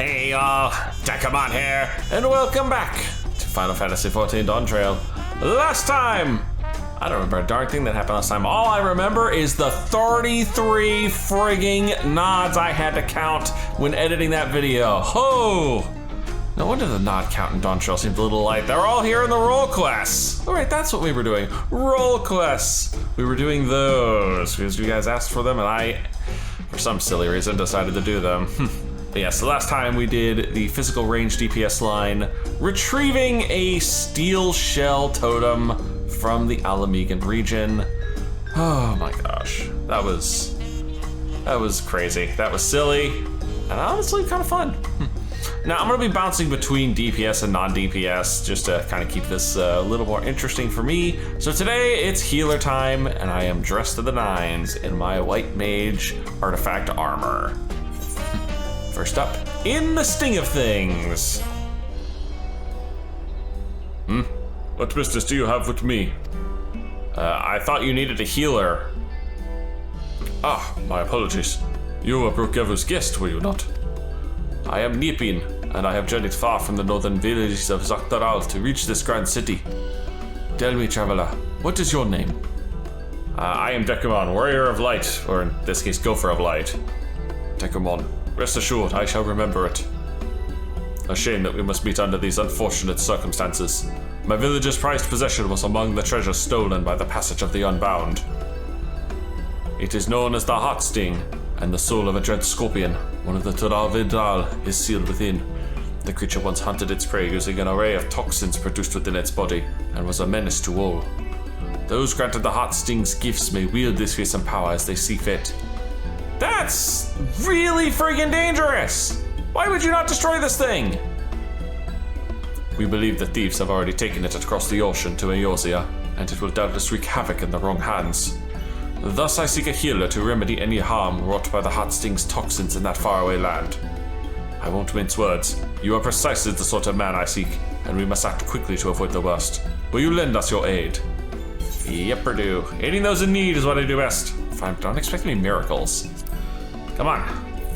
Hey y'all, Dekumon here, and welcome back to Final Fantasy XIV Dawntrail. Last time, I don't remember a darn thing that happened last time. All I remember is the 33 frigging nods I had to count when editing that video. Ho! No wonder the nod count in Dawntrail seemed a little light. They're all here in the roll quests. All right, that's what we were doing. Roll quests. We were doing those because you guys asked for them, and I, for some silly reason, decided to do them. But yeah, so last time we did the physical range DPS line, retrieving a steel shell totem from the Alamegan region. Oh my gosh, that was crazy. That was silly, and honestly kind of fun. Now I'm gonna be bouncing between DPS and non-DPS just to kind of keep this a little more interesting for me. So today it's healer time, and I am dressed to the nines in my white mage artifact armor. First up, in the sting of things. What business do you have with me? I thought you needed a healer. Ah, my apologies. You were Brookgevu's guest, were you not? I am Nipin, and I have journeyed far from the northern villages of Zaktaral to reach this grand city. Tell me, traveler, what is your name? I am Dekumon, warrior of light, or in this case, gopher of light. Dekumon. Rest assured, I shall remember it. A shame that we must meet under these unfortunate circumstances. My village's prized possession was among the treasures stolen by the passage of the Unbound. It is known as the Hot Sting, and the soul of a dread scorpion, one of the Tural Vidal, is sealed within. The creature once hunted its prey using an array of toxins produced within its body, and was a menace to all. Those granted the Hot Sting's gifts may wield this fearsome power as they see fit. That's really friggin' dangerous! Why would you not destroy this thing? We believe the thieves have already taken it across the ocean to Eorzea, and it will doubtless wreak havoc in the wrong hands. Thus I seek a healer to remedy any harm wrought by the Hot Sting's toxins in that faraway land. I won't mince words. You are precisely the sort of man I seek, and we must act quickly to avoid the worst. Will you lend us your aid? Yep, do. Aiding those in need is what I do best. Don't expect me miracles. Come on,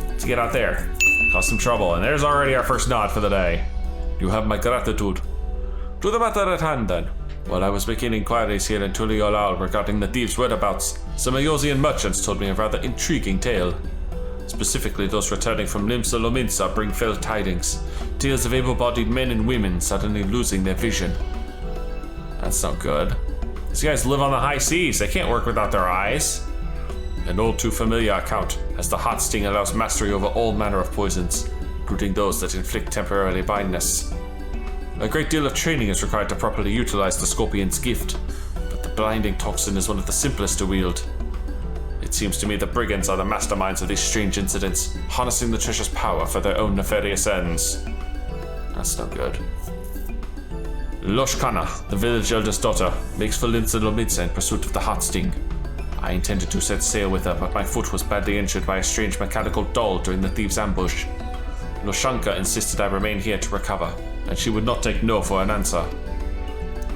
let's get out there. Cause some trouble, and there's already our first nod for the day. You have my gratitude. To the matter at hand, then. While I was making inquiries here in Tuliolal regarding the thieves' whereabouts, some Eozian merchants told me a rather intriguing tale. Specifically, those returning from Limsa Lominsa bring fell tidings. Tales of able-bodied men and women suddenly losing their vision. That's not good. These guys live on the high seas. They can't work without their eyes. An all too familiar account, as the Hot Sting allows mastery over all manner of poisons, including those that inflict temporary blindness. A great deal of training is required to properly utilize the Scorpion's gift, but the blinding toxin is one of the simplest to wield. It seems to me the brigands are the masterminds of these strange incidents, harnessing the treasure's power for their own nefarious ends. That's no good. Loshkana, the village eldest daughter, makes for Limsa Lominsa in pursuit of the Hot Sting. I intended to set sail with her, but my foot was badly injured by a strange mechanical doll during the thieves' ambush. Loshanka insisted I remain here to recover, and she would not take no for an answer.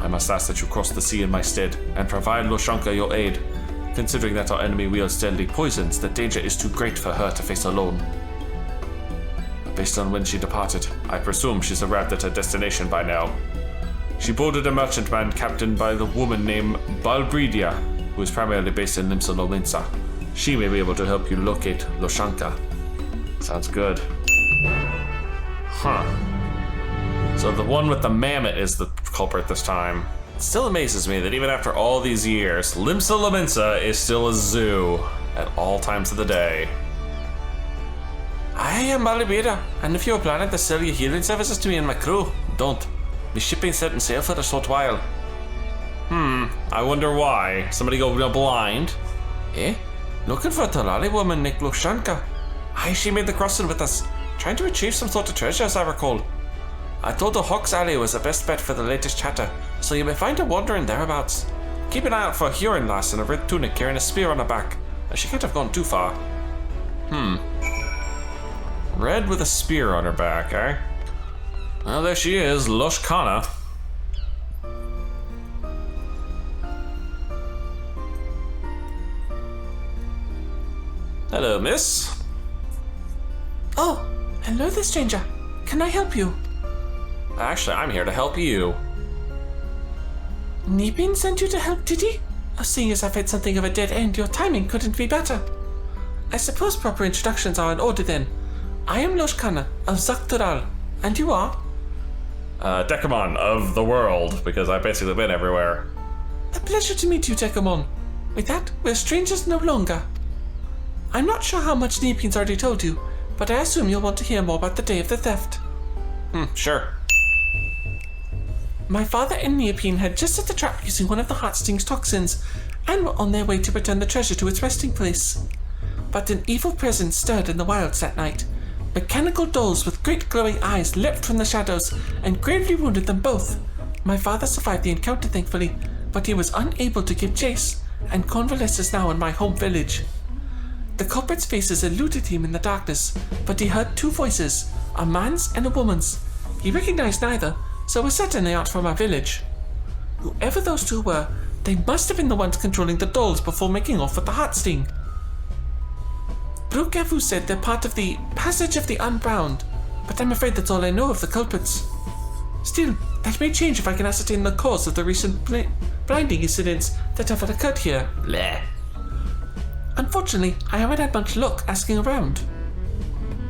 I must ask that you cross the sea in my stead, and provide Loshanka your aid. Considering that our enemy wields deadly poisons, the danger is too great for her to face alone. Based on when she departed, I presume she's arrived at her destination by now. She boarded a merchantman captained by the woman named Balbridia, who is primarily based in Limsa Lominsa. She may be able to help you locate Loshanka. Sounds good. Huh. So the one with the mammoth is the culprit this time. It still amazes me that even after all these years, Limsa Lominsa is still a zoo at all times of the day. I am Balbridia, and if you're planning to sell your healing services to me and my crew, don't. Be shipping setting sail for a short while. I wonder why. Somebody go blind? Eh? Looking for a Tarali woman named Loshanka. Aye, she made the crossing with us, trying to retrieve some sort of treasure as I recall. I told her Hawk's Alley was the best bet for the latest chatter, so you may find her wandering thereabouts. Keep an eye out for a Huron lass in a red tunic carrying a spear on her back, as she can't have gone too far. Red with a spear on her back, eh? Well, there she is, Loshkana. Hello, miss. Oh, Hello there, stranger. Can I help you? Actually, I'm here to help you. Neepin sent you to help, did he? Seeing as I've had something of a dead end, your timing couldn't be better. I suppose proper introductions are in order then. I am Loshkana of Zaktural, and you are? Dekumon of the world, because I've basically been everywhere. A pleasure to meet you, Dekumon. With that, we're strangers no longer. I'm not sure how much Neepin's already told you, but I assume you'll want to hear more about the day of the theft. Sure. My father and Neopine had just set the trap using one of the Heartsting's toxins, and were on their way to return the treasure to its resting place. But an evil presence stirred in the wilds that night. Mechanical dolls with great glowing eyes leapt from the shadows and gravely wounded them both. My father survived the encounter, thankfully, but he was unable to give chase, and convalesces now in my home village. The culprit's faces eluded him in the darkness, but he heard two voices, a man's and a woman's. He recognized neither, so was certainly not from our village. Whoever those two were, they must have been the ones controlling the dolls before making off with the Heartsting. Brukavu said they're part of the Passage of the Unbound, but I'm afraid that's all I know of the culprits. Still, that may change if I can ascertain the cause of the recent blinding incidents that have occurred here. Bleh. Unfortunately, I haven't had much luck asking around.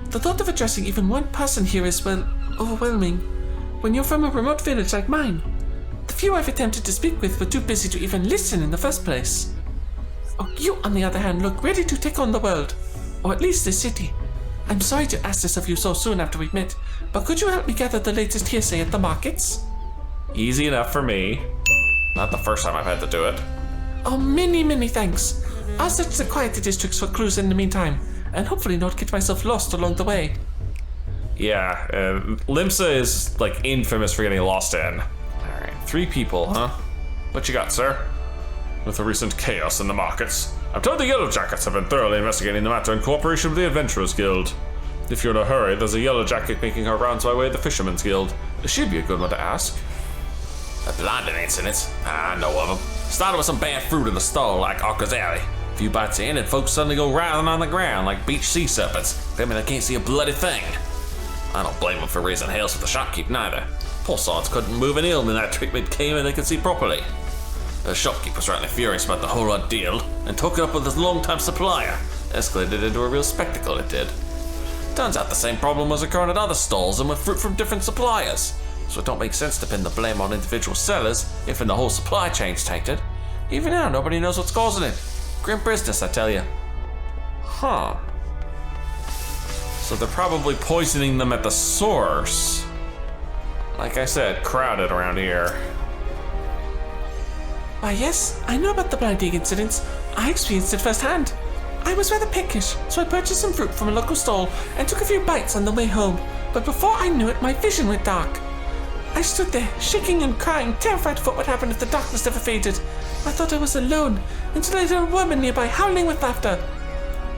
The thought of addressing even one person here is, well, overwhelming. When you're from a remote village like mine, the few I've attempted to speak with were too busy to even listen in the first place. Oh, you, on the other hand, look ready to take on the world, or at least this city. I'm sorry to ask this of you so soon after we've met, but could you help me gather the latest hearsay at the markets? Easy enough for me. Not the first time I've had to do it. Oh, many thanks. I'll search the quieter districts for clues in the meantime, and hopefully not get myself lost along the way. Yeah, Limsa is, like, infamous for getting lost in. Alright, 3 people, huh? What you got, sir? With the recent chaos in the markets, I'm told the Yellow Jackets have been thoroughly investigating the matter in cooperation with the Adventurers Guild. If you're in a hurry, there's a Yellow Jacket making her rounds by way of the Fisherman's Guild. She'd be a good one to ask. A blinding incident? I know of them. Started with some bad fruit in the stall like Okazali. A few bites in and folks suddenly go writhing on the ground like beach sea serpents, claiming they can't see a bloody thing. I don't blame them for raising hails with the shopkeep neither. Poor sods couldn't move an ill when that treatment came and they could see properly. The shopkeep was rightly furious about the whole ordeal and took it up with his long-time supplier. Escalated into a real spectacle, it did. Turns out the same problem was occurring at other stalls and with fruit from different suppliers. So it don't make sense to pin the blame on individual sellers if the whole supply chain's tainted. Even now, nobody knows what's causing it. Grim business, I tell you. Huh. So they're probably poisoning them at the source. Like I said, crowded around here. Why yes, I know about the blinding incidents. I experienced it firsthand. I was rather peckish, so I purchased some fruit from a local stall and took a few bites on the way home. But before I knew it, my vision went dark. I stood there, shaking and crying, terrified of what would happen if the darkness never faded. I thought I was alone, until I heard a woman nearby howling with laughter.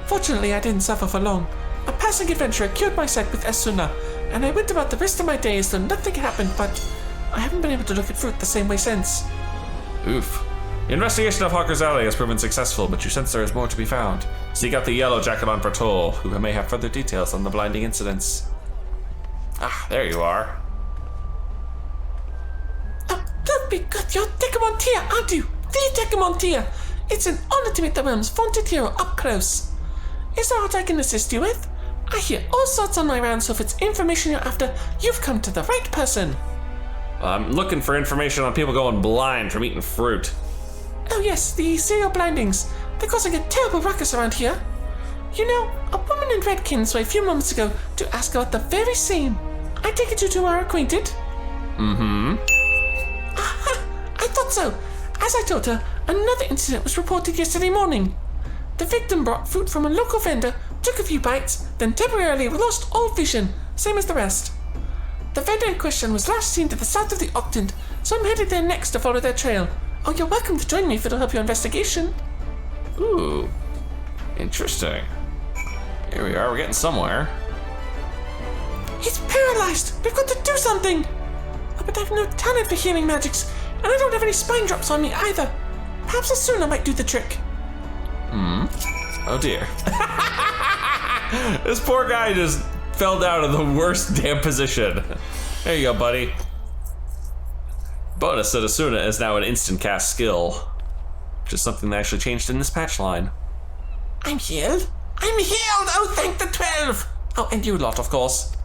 Fortunately, I didn't suffer for long. A passing adventurer cured my sight with Esuna, and I went about the rest of my day as though nothing happened, but I haven't been able to look at fruit the same way since. Oof. The investigation of Hawker's Alley has proven successful, but you sense there is more to be found. Seek out the Yellow Jacket on Patrol, who may have further details on the blinding incidents. Ah, there you are. Oh, good be good, you're Dekumon Tia, aren't you? The Dekumon Tia! It's an honor to meet the realm's vaunted hero up close. Is there aught I can assist you with? I hear all sorts on my rounds, so if it's information you're after, you've come to the right person. I'm looking for information on people going blind from eating fruit. Oh yes, the serial blindings. They're causing a terrible ruckus around here. You know, a woman in red came this way a few moments ago to ask about the very same. I take it you two are acquainted? Mm-hmm. Aha! I thought so. As I told her, another incident was reported yesterday morning. The victim brought fruit from a local vendor, took a few bites, then temporarily lost all vision, same as the rest. The vendor in question was last seen to the south of the Octant, so I'm headed there next to follow their trail. Oh, you're welcome to join me if it'll help your investigation. Ooh. Interesting. Here we are, we're getting somewhere. He's paralyzed! We've got to do something! Oh, but I've no talent for healing magics, and I don't have any spine drops on me either. Perhaps Asuna might do the trick. Oh dear. This poor guy just fell down in the worst damn position. There you go, buddy. Bonus that Asuna is now an instant cast skill, which is something they actually changed in this patch line. I'm healed. I'm healed. Oh, thank the 12. Oh, and you lot, of course.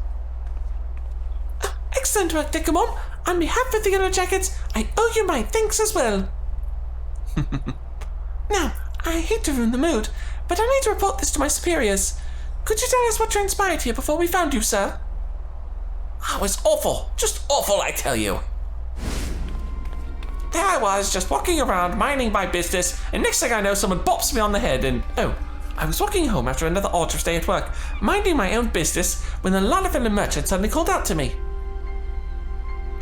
Excellent work, Dekumon. On behalf of the Yellow Jackets, I owe you my thanks as well. Now, I hate to ruin the mood, but I need to report this to my superiors. Could you tell us what transpired here before we found you, sir? Oh, it was awful. Just awful, I tell you. There I was, just walking around, minding my business, and next thing I know, someone bops me on the head and... Oh, I was walking home after another arduous day at work, minding my own business, when a lot of fellow merchants suddenly called out to me.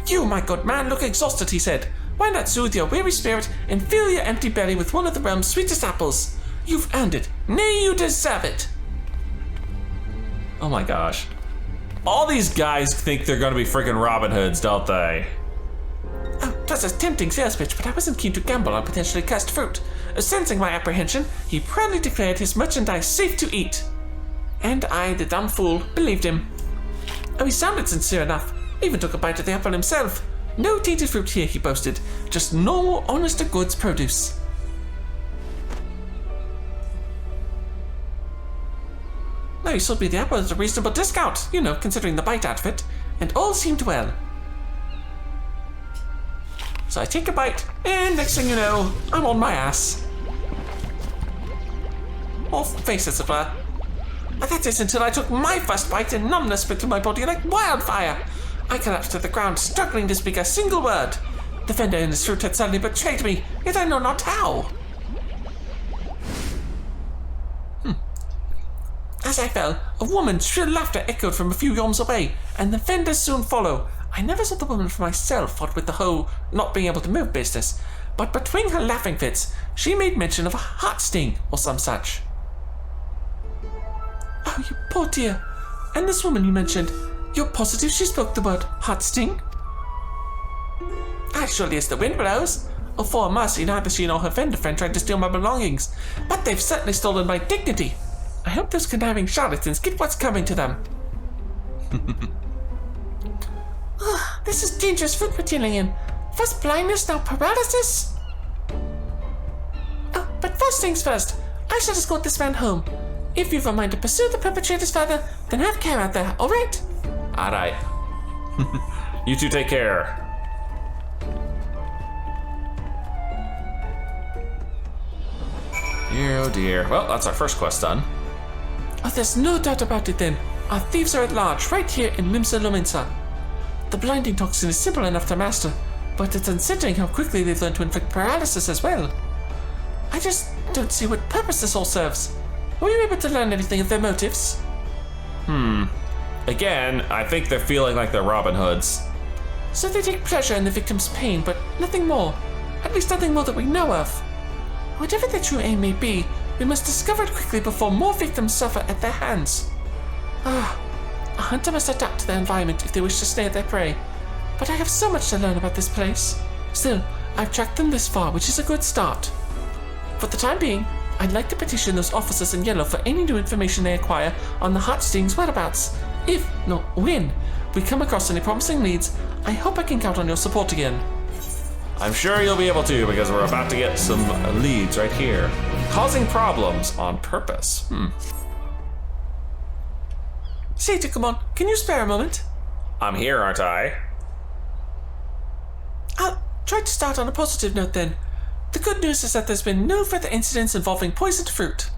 You, my good man, look exhausted, he said. Why not soothe your weary spirit and fill your empty belly with one of the realm's sweetest apples? You've earned it. Nay, you deserve it. Oh my gosh. All these guys think they're gonna be freaking Robin Hoods, don't they? Oh, it was a tempting sales pitch, but I wasn't keen to gamble on potentially cursed fruit. Sensing my apprehension, he proudly declared his merchandise safe to eat. And I, the dumb fool, believed him. Oh, he sounded sincere enough. Even took a bite of the apple himself. No tainted fruit here, he boasted. Just normal, honest-to-goods produce. No, he sold me the apple at a reasonable discount, you know, considering the bite out of it, and all seemed well. So I take a bite, and next thing you know, I'm on my ass. Or face, as it were. But that is until I took my first bite and numbness spread through my body like wildfire. I collapsed to the ground, struggling to speak a single word. The vendor in his fruit had suddenly betrayed me, yet I know not how. As I fell, a woman's shrill laughter echoed from a few yards away, and the vendors soon follow. I never saw the woman for myself, what with the whole not being able to move business, but between her laughing fits, she made mention of a heart sting or some such. Oh, you poor dear. And this woman you mentioned, you're positive she spoke the word heart sting? As surely as the wind blows. Oh, for mercy, neither she nor her vendor friend tried to steal my belongings, but they've certainly stolen my dignity. I hope those conniving charlatans get what's coming to them. This is dangerous fruit we're dealing in. First blindness, now paralysis? Oh, but first things first, I shall escort this man home. If you've a mind to pursue the perpetrators further, then have care out there, alright? Alright. You two take care. Dear, oh dear. Well, that's our first quest done. Oh, there's no doubt about it then. Our thieves are at large, right here in Limsa Lominsa. The blinding toxin is simple enough to master, but it's unsettling how quickly they've learned to inflict paralysis as well. I just don't see what purpose this all serves. Were you able to learn anything of their motives? Again, I think they're feeling like they're Robin Hoods. So they take pleasure in the victim's pain, but nothing more. At least nothing more that we know of. Whatever their true aim may be, we must discover it quickly before more victims suffer at their hands. A hunter must adapt to their environment if they wish to snare their prey. But I have so much to learn about this place. Still, I've tracked them this far, which is a good start. For the time being, I'd like to petition those officers in yellow for any new information they acquire on the Heartsting's whereabouts. If, no, when, we come across any promising leads, I hope I can count on your support again. I'm sure you'll be able to, because we're about to get some leads right here. Causing problems on purpose. Say, Dekumon, can you spare a moment? I'm here, aren't I? I'll try to start on a positive note then. The good news is that there's been no further incidents involving poisoned fruit.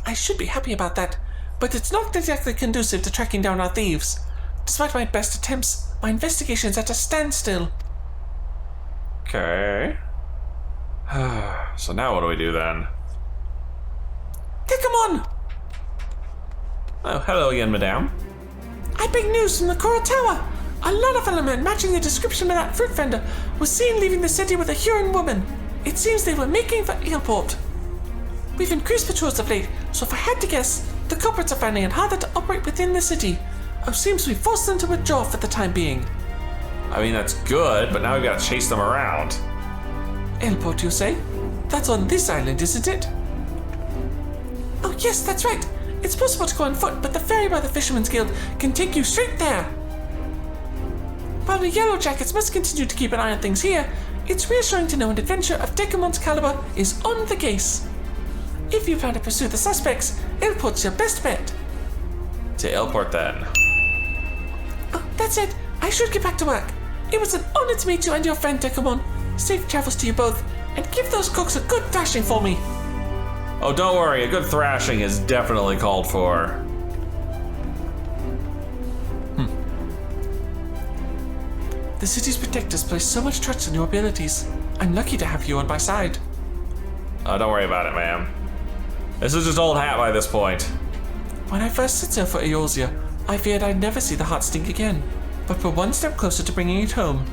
I should be happy about that, but it's not exactly conducive to tracking down our thieves. Despite my best attempts, my investigation's at a standstill. Okay. So now what do we do then? Dekumon! Oh, hello again, madame. I bring news from the Coral Tower. A lot of element matching the description of that fruit vendor was seen leaving the city with a Huron woman. It seems they were making for Eelport. We've increased patrols of late, so if I had to guess, the culprits are finding it harder to operate within the city. It seems we forced them to withdraw for the time being. I mean, that's good, but now we've got to chase them around. Eelport, you say? That's on this island, isn't it? Oh yes, that's right. It's possible to go on foot, but the ferry by the Fisherman's Guild can take you straight there. While the Yellow Jackets must continue to keep an eye on things here, it's reassuring to know an adventure of Dekumon's caliber is on the case. If you plan to pursue the suspects, Airport's your best bet. To Airport then. Oh, that's it. I should get back to work. It was an honor to meet you and your friend Dekumon. Safe travels to you both, and give those cooks a good thrashing for me. Oh, don't worry, a good thrashing is definitely called for. The city's protectors place so much trust in your abilities. I'm lucky to have you on my side. Oh, don't worry about it, ma'am. This is just old hat by this point. When I first set sail for Eorzea, I feared I'd never see the hot stink again, but we're one step closer to bringing it home.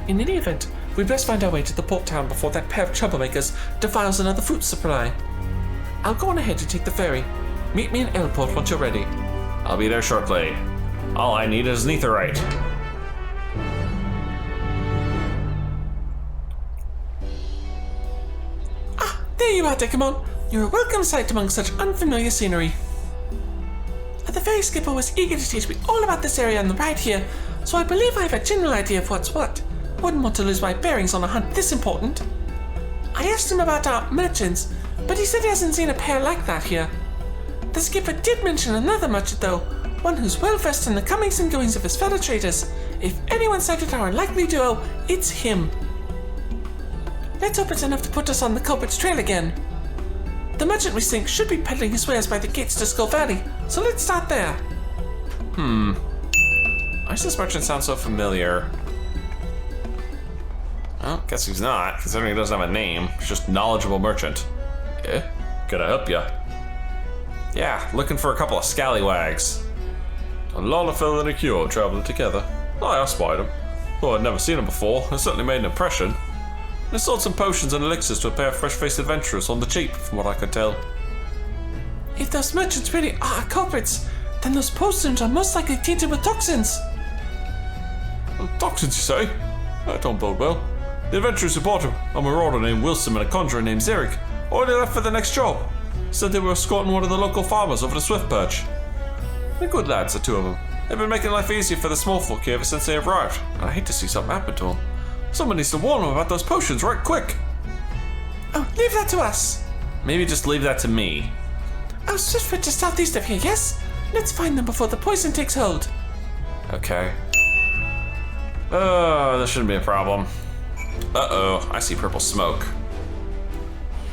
In any event, we'd best find our way to the port town before that pair of troublemakers defiles another fruit supply. I'll go on ahead and take the ferry. Meet me in Airport once you're ready. I'll be there shortly. All I need is netherite. Ah, there you are, Dekumon. You're a welcome sight among such unfamiliar scenery. The ferry skipper was eager to teach me all about this area on the ride here, so I believe I have a general idea of what's what. Wouldn't want to lose my bearings on a hunt this important. I asked him about our merchants, but he said he hasn't seen a pair like that here. The skipper did mention another merchant though, one who's well versed in the comings and goings of his fellow traders. If anyone sighted our unlikely duo, it's him. Let's hope it's enough to put us on the culprit's trail again. The merchant we think should be peddling his wares by the gates to Skull Valley, so let's start there. Why does this merchant sound so familiar? Well, guess he's not, considering he doesn't have a name. He's just knowledgeable merchant. Eh? Could I help ya? Yeah, looking for a couple of scallywags. A lot of fella and a cure traveling together. I spied him. Though I'd never seen him before, it certainly made an impression. They sold some potions and elixirs to a pair of fresh-faced adventurers on the cheap, from what I could tell. If those merchants really are culprits, then those potions are most likely tainted with toxins. Toxins, you say? That don't bode well. The adventurers who bought him, a marauder named Wilson and a conjurer named Xeric, already left for the next job. Said they were escorting one of the local farmers over to Swift Perch. They're good lads, the two of them. They've been making life easier for the small folk here ever since they arrived, and I hate to see something happen to them. Someone needs to warn them about those potions right quick. Oh, leave that to us. Maybe just leave that to me. Oh, Swiftfoot just southeast of here, yes? Let's find them before the poison takes hold. Okay. Oh, this shouldn't be a problem. Uh-oh, I see purple smoke.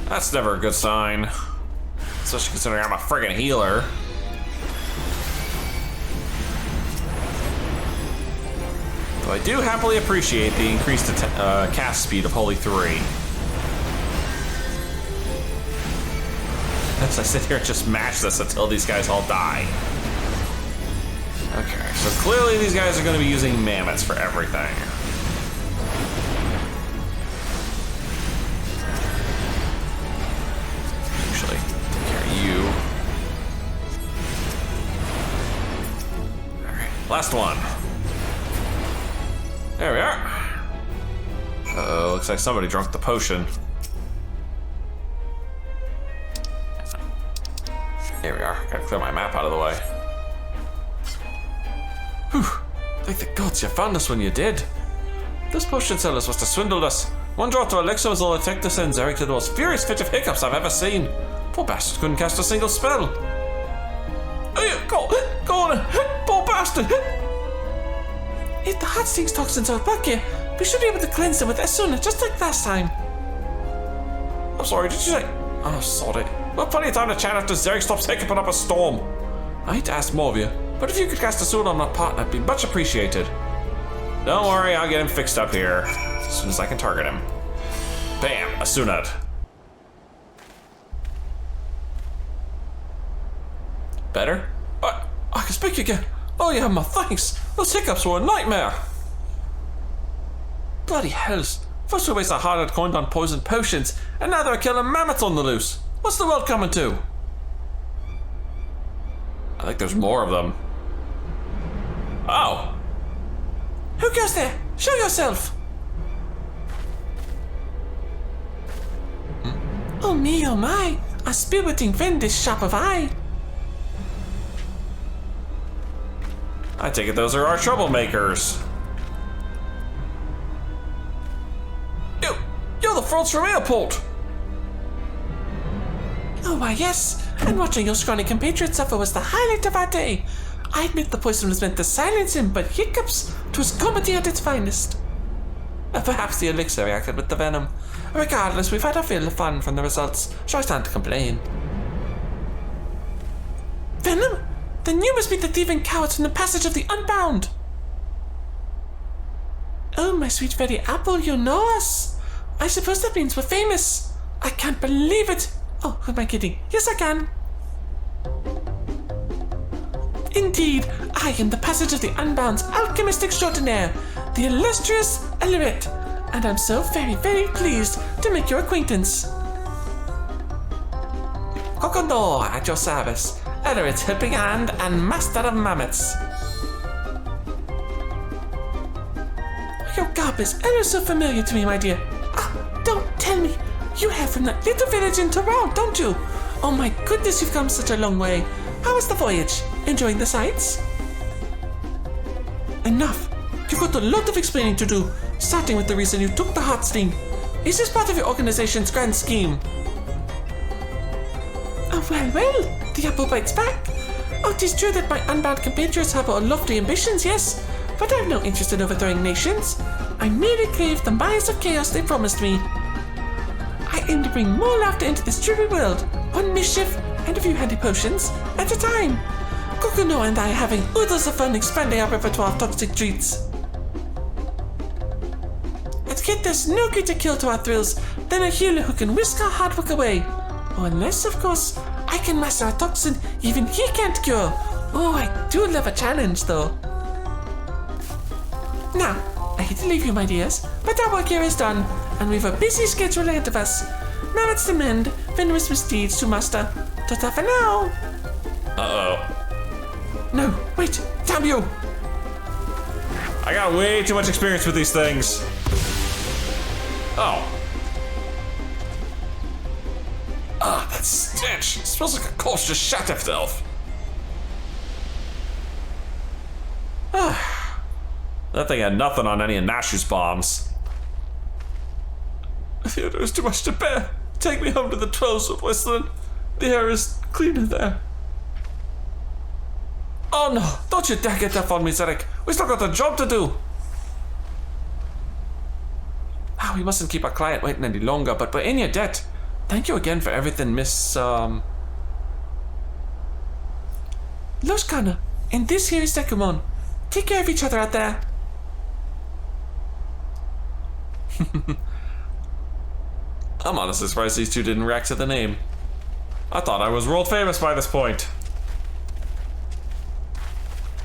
That's never a good sign. Especially considering I'm a friggin' healer. Though I do happily appreciate the increased cast speed of Holy 3. As I sit here and just mash this until these guys all die. Okay, so clearly these guys are going to be using mammoths for everything. Actually, take care of you. Alright, last one. There we are. Uh-oh, looks like somebody drunk the potion. Here we are. Gotta clear my map out of the way. Whew. Thank the gods you found us when you did. Those potion sellers must have swindled us. One drop to elixir was all it took to send Xeric to the most furious fit of hiccups I've ever seen. Poor bastard couldn't cast a single spell. Go on, poor bastard. If the hot stinks toxins are back here, we should be able to cleanse them with Asuna, just like last time. I'm sorry, did you say? Oh, sorry. We'll have plenty of time to chat after Xeric stops hiccuping up a storm. I hate to ask more of you, but if you could cast Asuna on my partner, it'd be much appreciated. Don't worry, I'll get him fixed up here as soon as I can target him. Bam, Asuna. Better? I can speak again. Oh yeah, my thanks. Those hiccups were a nightmare. Bloody hells. First we waste a hard-earned coin on poisoned potions, and now they're killing mammoths on the loose. What's the world coming to? I think there's more of them. Oh! Who goes there? Show yourself! Oh me, oh my. A spiriting friend is sharp of eye. I take it those are our troublemakers. You're the frauds from airport! Oh, why, yes. And watching your scrawny compatriot suffer was the highlight of our day. I admit the poison was meant to silence him, but hiccups, 'twas comedy at its finest. Perhaps the elixir reacted with the venom. Regardless, we've had our fill of fun from the results, so I stand to complain. Venom? Then you must be the thieving cowards from the passage of the Unbound. Oh, my sweet fairy apple, you know us. I suppose that means we're famous. I can't believe it. Oh, who am I kidding? Yes, I can. Indeed, I am the passage of the Unbound's alchemist extraordinaire, the illustrious Ellerette, and I'm so very, very pleased to make your acquaintance. Kokono at your service, Ellerette's helping hand and master of mammoths. Your garb is ever so familiar to me, my dear. Don't tell me. You hail from that little village in Toronto, don't you? Oh my goodness, you've come such a long way. How was the voyage? Enjoying the sights? Enough. You've got a lot of explaining to do, starting with the reason you took the heart sting. Is this part of your organization's grand scheme? Oh, well, the apple bites back. Oh, 'tis true that my unbound compatriots have lofty ambitions, yes, but I've no interest in overthrowing nations. I merely crave the mines of chaos they promised me. I aim to bring more laughter into this dreary world, one mischief and a few handy potions at a time. Kokono and I are having oodles of fun expanding our repertoire of toxic treats. And yet there's no greater kill to our thrills than a healer who can whisk our hard work away. Oh, unless, of course, I can master a toxin even he can't cure. Oh, I do love a challenge, though. Now, I hate to leave you, my dears, but our work here is done, and we've a busy schedule ahead of us. Merits to mend, venomous misdeeds to master. Ta-ta for now! Uh-oh. No, wait, damn you! I got way too much experience with these things. Oh. Ah, that stench. It smells like a corpse just shot itself. That thing had nothing on any of Nashu's bombs. Theodore is too much to bear. Take me home to the 12s of Westland. The air is cleaner there. Oh no, don't you dare get that on me, Zarek. We still got a job to do. We mustn't keep our client waiting any longer, but we're in your debt. Thank you again for everything, Miss, Loskana, and this here is Dekumon. Take care of each other out there. I'm honestly surprised these two didn't react to the name. I thought I was world famous by this point.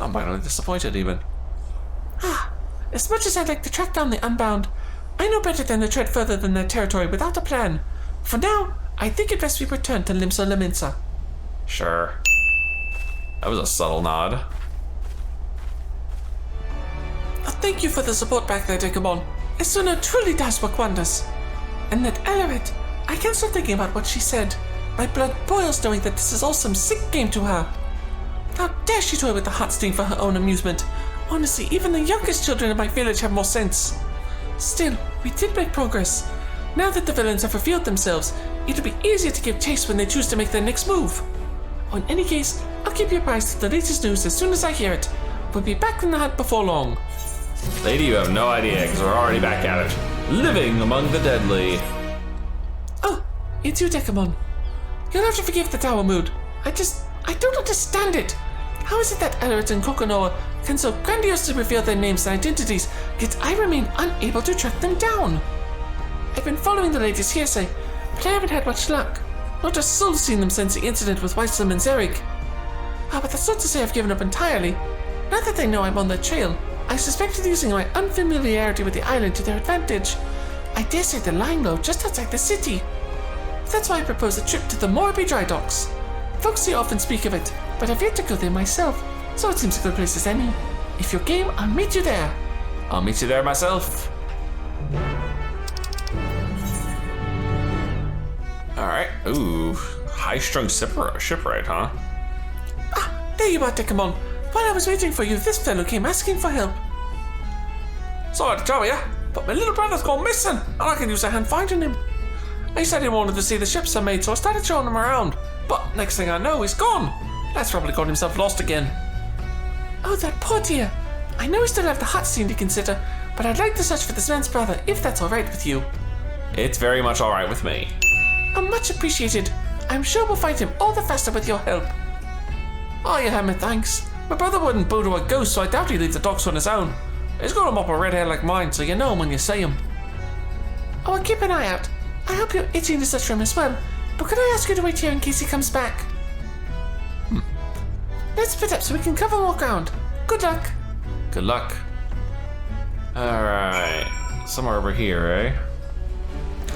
I'm mildly disappointed even. As much as I'd like to track down the Unbound, I know better than to tread further than their territory without a plan. For now, I think it best we return to Limsa Laminsa. Sure. That was a subtle nod. Thank you for the support back there, Dekumon. Isuna truly does work wonders. And that Ellerette, I can't stop thinking about what she said. My blood boils knowing that this is all some sick game to her. How dare she toy with the hot sting for her own amusement? Honestly, even the youngest children in my village have more sense. Still, we did make progress. Now that the villains have revealed themselves, it'll be easier to give chase when they choose to make their next move. In any case, I'll keep you apprised of the latest news as soon as I hear it. We'll be back in the hunt before long. Lady, you have no idea, because we're already back at it. Living among the deadly. Oh, it's you, Dekumon. You'll have to forgive the tower mood. I don't understand it. How is it that Ellerette and Kokonoa can so grandiosely reveal their names and identities, yet I remain unable to track them down? I've been following the latest hearsay, but I haven't had much luck. Not a soul seen them since the incident with Weisslam and Zerig. But that's not to say I've given up entirely. Now that they know I'm on their trail, I suspected using my unfamiliarity with the island to their advantage. I dare say they're lying low just outside the city. That's why I propose a trip to the Morbi dry docks. Folks here often speak of it, but I've yet to go there myself, so it seems a good place as any. If you're game, I'll meet you there. I'll meet you there myself. Alright, ooh, high-strung shipwright, huh? There you are, Dekumon. While I was waiting for you, this fellow came asking for help. Sorry to trouble you, but my little brother's gone missing, and I can use a hand finding him. He said he wanted to see the ships I made, so I started showing him around. But next thing I know, he's gone. That's probably got himself lost again. Oh, that poor dear. I know we still have the hot scene to consider, but I'd like to search for this man's brother, if that's alright with you. It's very much alright with me. Oh, much appreciated. I'm sure we'll find him all the faster with your help. Oh, you have my thanks. My brother wouldn't bow to a ghost, so I doubt he leaves the docks on his own. He's got him up a red hair like mine, so you know him when you see him. Oh, I'll keep an eye out. I hope you're itching to search for him as well, but could I ask you to wait here in case he comes back? Let's split up so we can cover more ground. Good luck. Good luck. Alright. Somewhere over here, eh?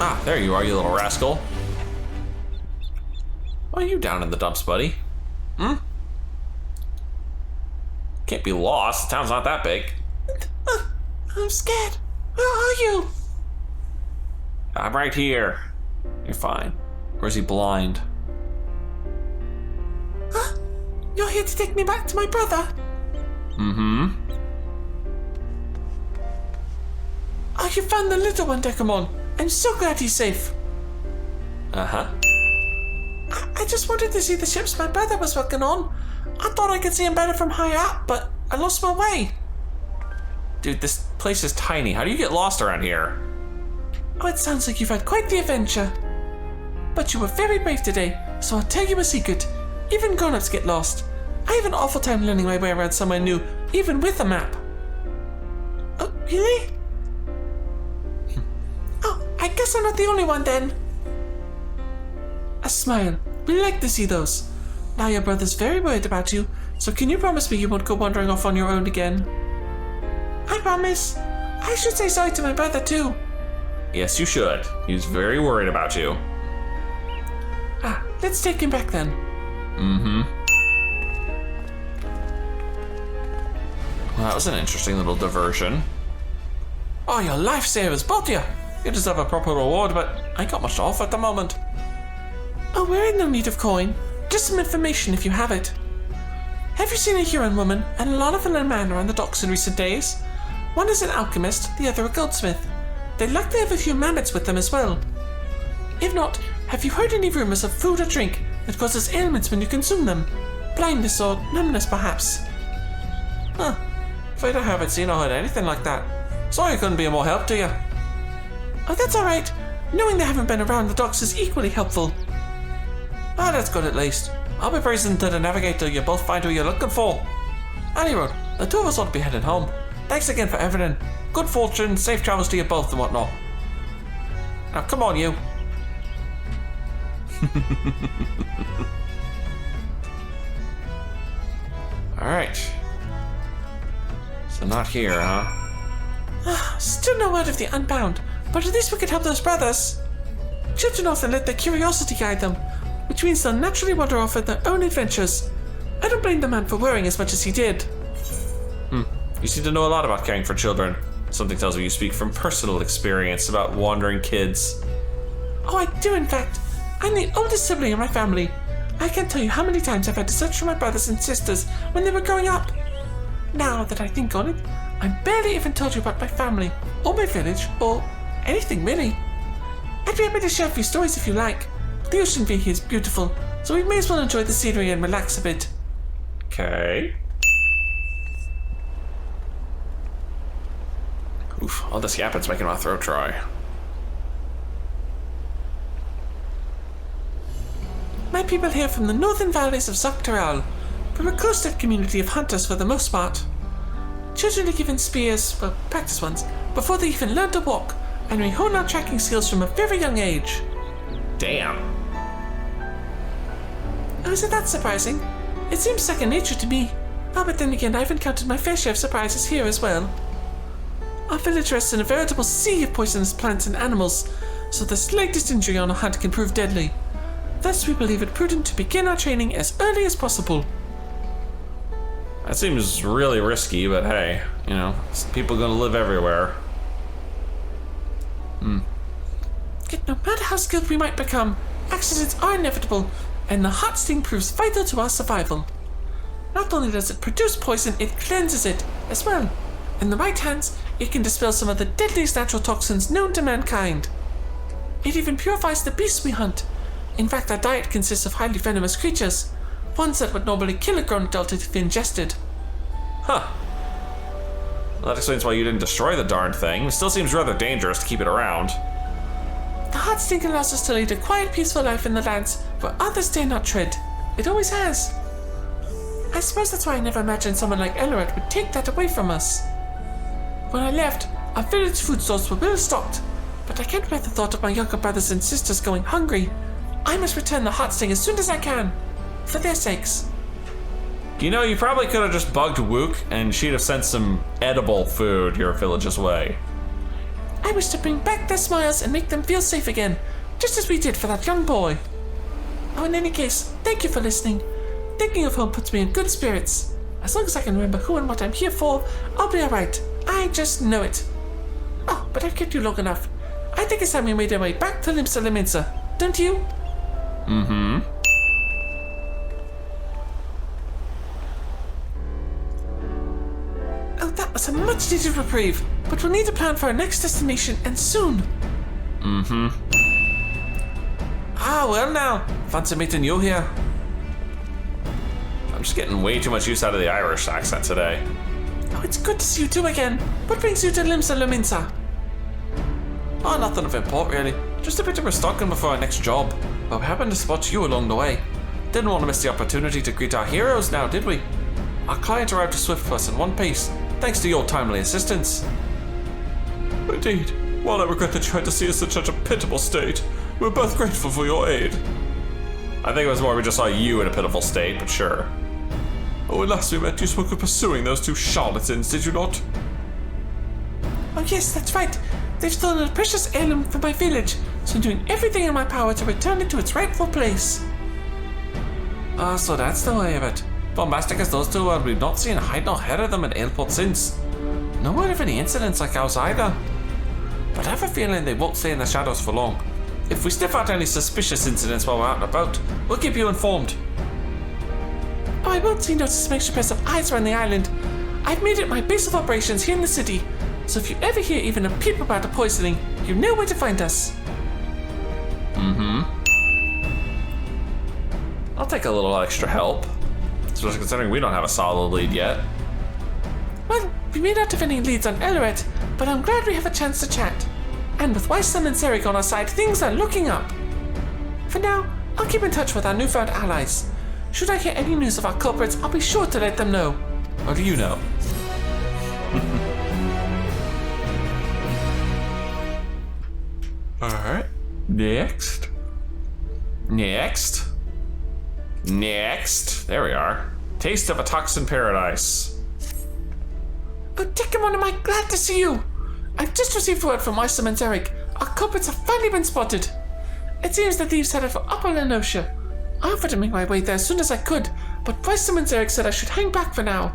Ah, there you are, you little rascal. Why are you down in the dumps, buddy? Can't be lost. The town's not that big. I'm scared. Where are you? I'm right here. You're fine. Or is he blind? Huh? You're here to take me back to my brother? Mm-hmm. Oh, you found the little one, Dekumon. I'm so glad he's safe. Uh-huh. I just wanted to see the ships my brother was working on. I thought I could see him better from higher up, but I lost my way. Dude, this place is tiny. How do you get lost around here? Oh, it sounds like you've had quite the adventure. But you were very brave today, so I'll tell you a secret. Even grown-ups get lost. I have an awful time learning my way around somewhere new, even with a map. Oh, really? Oh, I guess I'm not the only one then. A smile. We like to see those. Now your brother's very worried about you, so can you promise me you won't go wandering off on your own again? I promise. I should say sorry to my brother too. Yes, you should. He's very worried about you. Ah, let's take him back then. Mm-hmm. Well, that was an interesting little diversion. Oh, you're lifesavers, both of you. You deserve a proper reward, but I ain't got much to offer at the moment. Oh, we're in no need of coin. Just some information if you have it. Have you seen a Huron woman and a Lanafelan man around the docks in recent days? One is an alchemist, the other a goldsmith. They likely have a few mammoths with them as well. If not, have you heard any rumors of food or drink that causes ailments when you consume them? Blindness or numbness, perhaps? Huh. Afraid I haven't seen or heard anything like that. Sorry I couldn't be of more help to you. Oh, that's alright. Knowing they haven't been around the docks is equally helpful. Ah, that's good at least. I'll be praising to the navigator you both find who you're looking for. Anyway, the two of us ought to be heading home. Thanks again for everything. Good fortune, safe travels to you both and whatnot. Now come on, you. Alright. So not here, huh? Still no word of the Unbound, but at least we could help those brothers. Children often let their curiosity guide them, which means they'll naturally wander off at their own adventures. I don't blame the man for worrying as much as he did. You seem to know a lot about caring for children. Something tells me you speak from personal experience about wandering kids. Oh, I do in fact. I'm the oldest sibling in my family. I can't tell you how many times I've had to search for my brothers and sisters when they were growing up. Now that I think on it, I barely even told you about my family, or my village, or anything really. I'd be happy to share a few stories if you like. The ocean view here is beautiful, so we may as well enjoy the scenery and relax a bit. Okay. Oof, all this yapping's making my throat dry. My people here from the northern valleys of Dawntrail. We're a close-knit community of hunters for the most part. Children are given spears, well, practice ones, before they even learn to walk, and we hone our tracking skills from a very young age. Damn. Oh, isn't that surprising? It seems second nature to me. Oh, but then again, I've encountered my fair share of surprises here as well. Our village rests in a veritable sea of poisonous plants and animals, so the slightest injury on a hunt can prove deadly. Thus, we believe it prudent to begin our training as early as possible. That seems really risky, but hey, you know, people gonna live everywhere. Yet no matter how skilled we might become, accidents are inevitable, and the hot sting proves vital to our survival. Not only does it produce poison, it cleanses it as well. In the right hands, it can dispel some of the deadliest natural toxins known to mankind. It even purifies the beasts we hunt. In fact, our diet consists of highly venomous creatures, ones that would normally kill a grown adult if ingested. Huh. Well, that explains why you didn't destroy the darn thing. It still seems rather dangerous to keep it around. The hot stink allows us to lead a quiet, peaceful life in the lands where others dare not tread. It always has. I suppose that's why I never imagined someone like Ellerat would take that away from us. When I left, our village food stores were well stocked, but I can't bear the thought of my younger brothers and sisters going hungry. I must return the hot sting as soon as I can, for their sakes. You know, you probably could have just bugged Wook and she'd have sent some edible food your village's way. I wish to bring back their smiles and make them feel safe again, just as we did for that young boy. Oh, in any case, thank you for listening. Thinking of home puts me in good spirits. As long as I can remember who and what I'm here for, I'll be alright. I just know it. Oh, but I've kept you long enough. I think it's time we made our way back to Limsa Liminsa, don't you? Mm-hmm. Oh, that was a much needed reprieve, but we'll need a plan for our next destination, and soon. Mm-hmm. Ah, well now. Fancy meeting you here. I'm just getting way too much use out of the Irish accent today. Oh, it's good to see you two again. What brings you to Limsa Liminsa? Oh, nothing of import really. Just a bit of restocking before our next job. But we happened to spot you along the way. Didn't want to miss the opportunity to greet our heroes now, did we? Our client arrived to swift for us in one piece, thanks to your timely assistance. Indeed. While I regret that you had to see us in such a pitiable state, we're both grateful for your aid. I think it was more we just saw you in a pitiful state, but sure. Oh, when last we met, you spoke of pursuing those two charlatans, did you not? Oh yes, that's right. They've stolen a precious heirloom from my village, so I'm doing everything in my power to return it to its rightful place. Ah, so that's the way of it. Bombastic as those two are, we've not seen a hide nor hair of them at Airport since. No word of any incidents like ours either. But I have a feeling they won't stay in the shadows for long. If we sniff out any suspicious incidents while we're out and about, we'll keep you informed. Oh, I won't see no suspicious pairs of eyes around the island. I've made it my base of operations here in the city, so if you ever hear even a peep about the poisoning, you know where to find us. Mm-hmm. I'll take a little extra help, especially considering we don't have a solid lead yet. Well, we may not have any leads on Ellerat, but I'm glad we have a chance to chat. And with Weissam and Serik on our side, things are looking up. For now, I'll keep in touch with our newfound allies. Should I hear any news of our culprits, I'll be sure to let them know. Or do you know? Alright. Next. There we are. Taste of a Toxin paradise. Oh, Dekumon, am I glad to see you? I've just received word from Weissam and Serik. Our culprits have finally been spotted. It seems that thieves headed for Upper Lenosha. I offered to make my way there as soon as I could, but Weissam and Serik said I should hang back for now.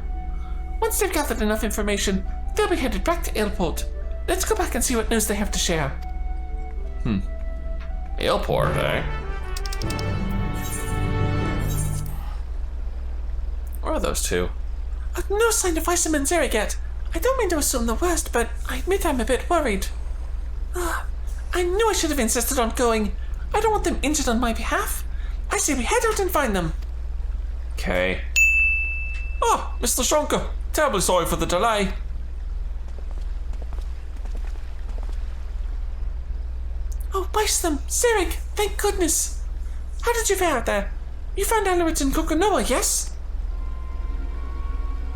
Once they've gathered enough information, they'll be headed back to Airport. Let's go back and see what news they have to share. Airport, eh? Where are those two? No sign of Weissam and Serik yet. I don't mean to assume the worst, but I admit I'm a bit worried. I knew I should have insisted on going. I don't want them injured on my behalf. I say we head out and find them. Okay. Oh, Mr. Shonka, terribly sorry for the delay. Oh, Weissam, Serik, thank goodness. How did you fare out there? You found Ellerat and Kokonoa, yes?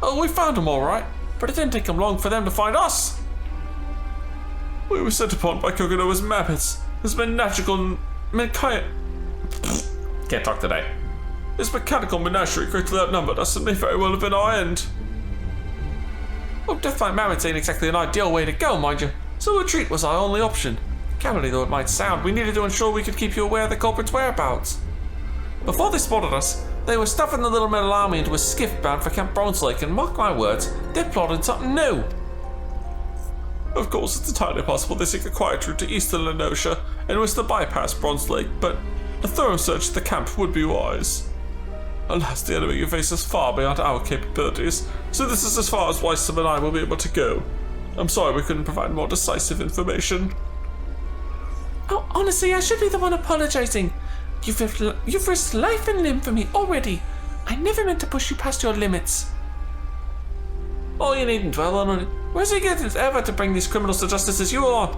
Oh, we found them all right, but it didn't take them long for them to find us. We were sent upon by Kokonoa's Mappets. There's been magical Can't talk today. This mechanical menagerie greatly outnumbered us and may very well have been our end. Well, Deathlight Mammoths ain't exactly an ideal way to go, mind you, so retreat was our only option. Cowardly though it might sound, we needed to ensure we could keep you aware of the culprit's whereabouts. Before they spotted us, they were stuffing the little metal army into a skiff bound for Camp Bronzelake, and mark my words, they're plotting something new. Of course, it's entirely possible they seek a quiet route to eastern Lenosha and wish to bypass Bronzelake, but a thorough search of the camp would be wise. Alas, the enemy you face is far beyond our capabilities, so this is as far as Weissam and I will be able to go. I'm sorry we couldn't provide more decisive information. Oh, honestly, I should be the one apologizing. You've risked life and limb for me already. I never meant to push you past your limits. Oh, you needn't dwell on it. Where's he getting ever to bring these criminals to justice as you are?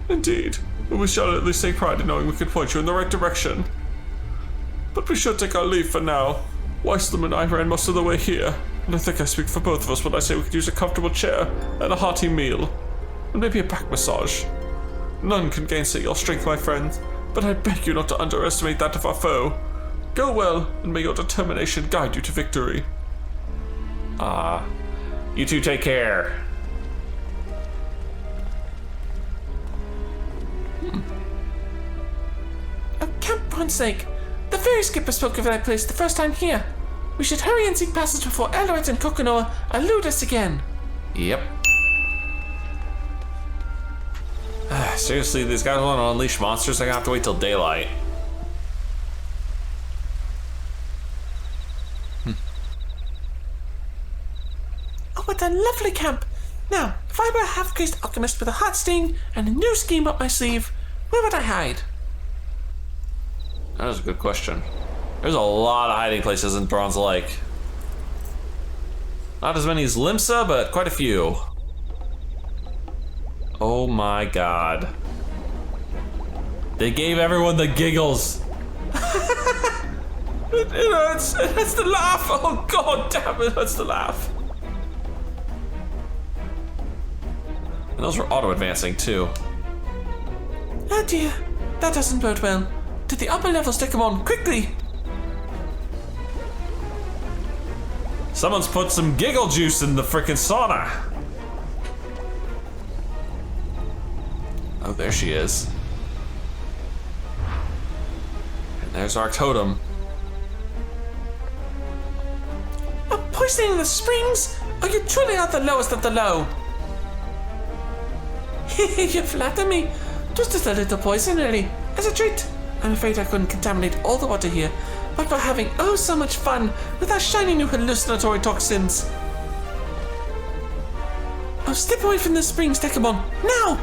Indeed, we shall at least take pride in knowing we can point you in the right direction. But we should take our leave for now. Weissam and I ran most of the way here, and I think I speak for both of us when I say we could use a comfortable chair and a hearty meal, and maybe a back massage. None can gainsay your strength, my friend, but I beg you not to underestimate that of our foe. Go well, and may your determination guide you to victory. You two take care. Camp Brunsake. The ferry skipper spoke of that place the first time here. We should hurry and seek passage before Eldoret and Kokonoa elude us again. Yep. Seriously, these guys want to unleash monsters? I have to wait till daylight. Oh, what a lovely camp. Now, if I were a half-crazed alchemist with a hot sting and a new scheme up my sleeve, where would I hide? That is a good question. There's a lot of hiding places in Bronze Lake. Not as many as Limsa, but quite a few. Oh my god. They gave everyone the giggles. It hurts. It hurts to laugh. Oh god damn, it hurts to laugh. And those were auto-advancing too. Oh dear, that doesn't bode well. To the upper levels, Dekumon, quickly! Someone's put some giggle juice in the frickin' sauna. Oh, there she is. And there's our totem. A poisoning in the springs? Oh, you truly are the lowest of the low. You flatter me. Just a little poison, really, as a treat. I'm afraid I couldn't contaminate all the water here, but we're having oh so much fun with our shiny new hallucinatory toxins. Oh, step away from the springs, Dekumon, now!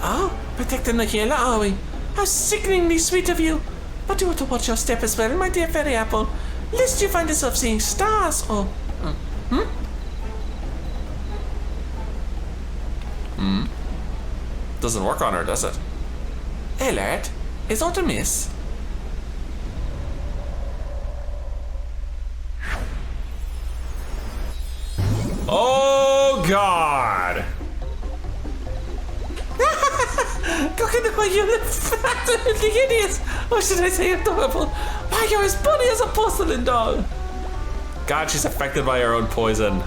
Oh, protecting the healer, are we? How sickeningly sweet of you. But you ought to watch your step as well, my dear fairy apple, lest you find yourself seeing stars, or... Doesn't work on her, does it? Alert, is aught amiss? Oh god! Kokonoa, you absolutely idiot! Or should I say adorable? Why, you're as bunny as a porcelain doll! God, she's affected by her own poison.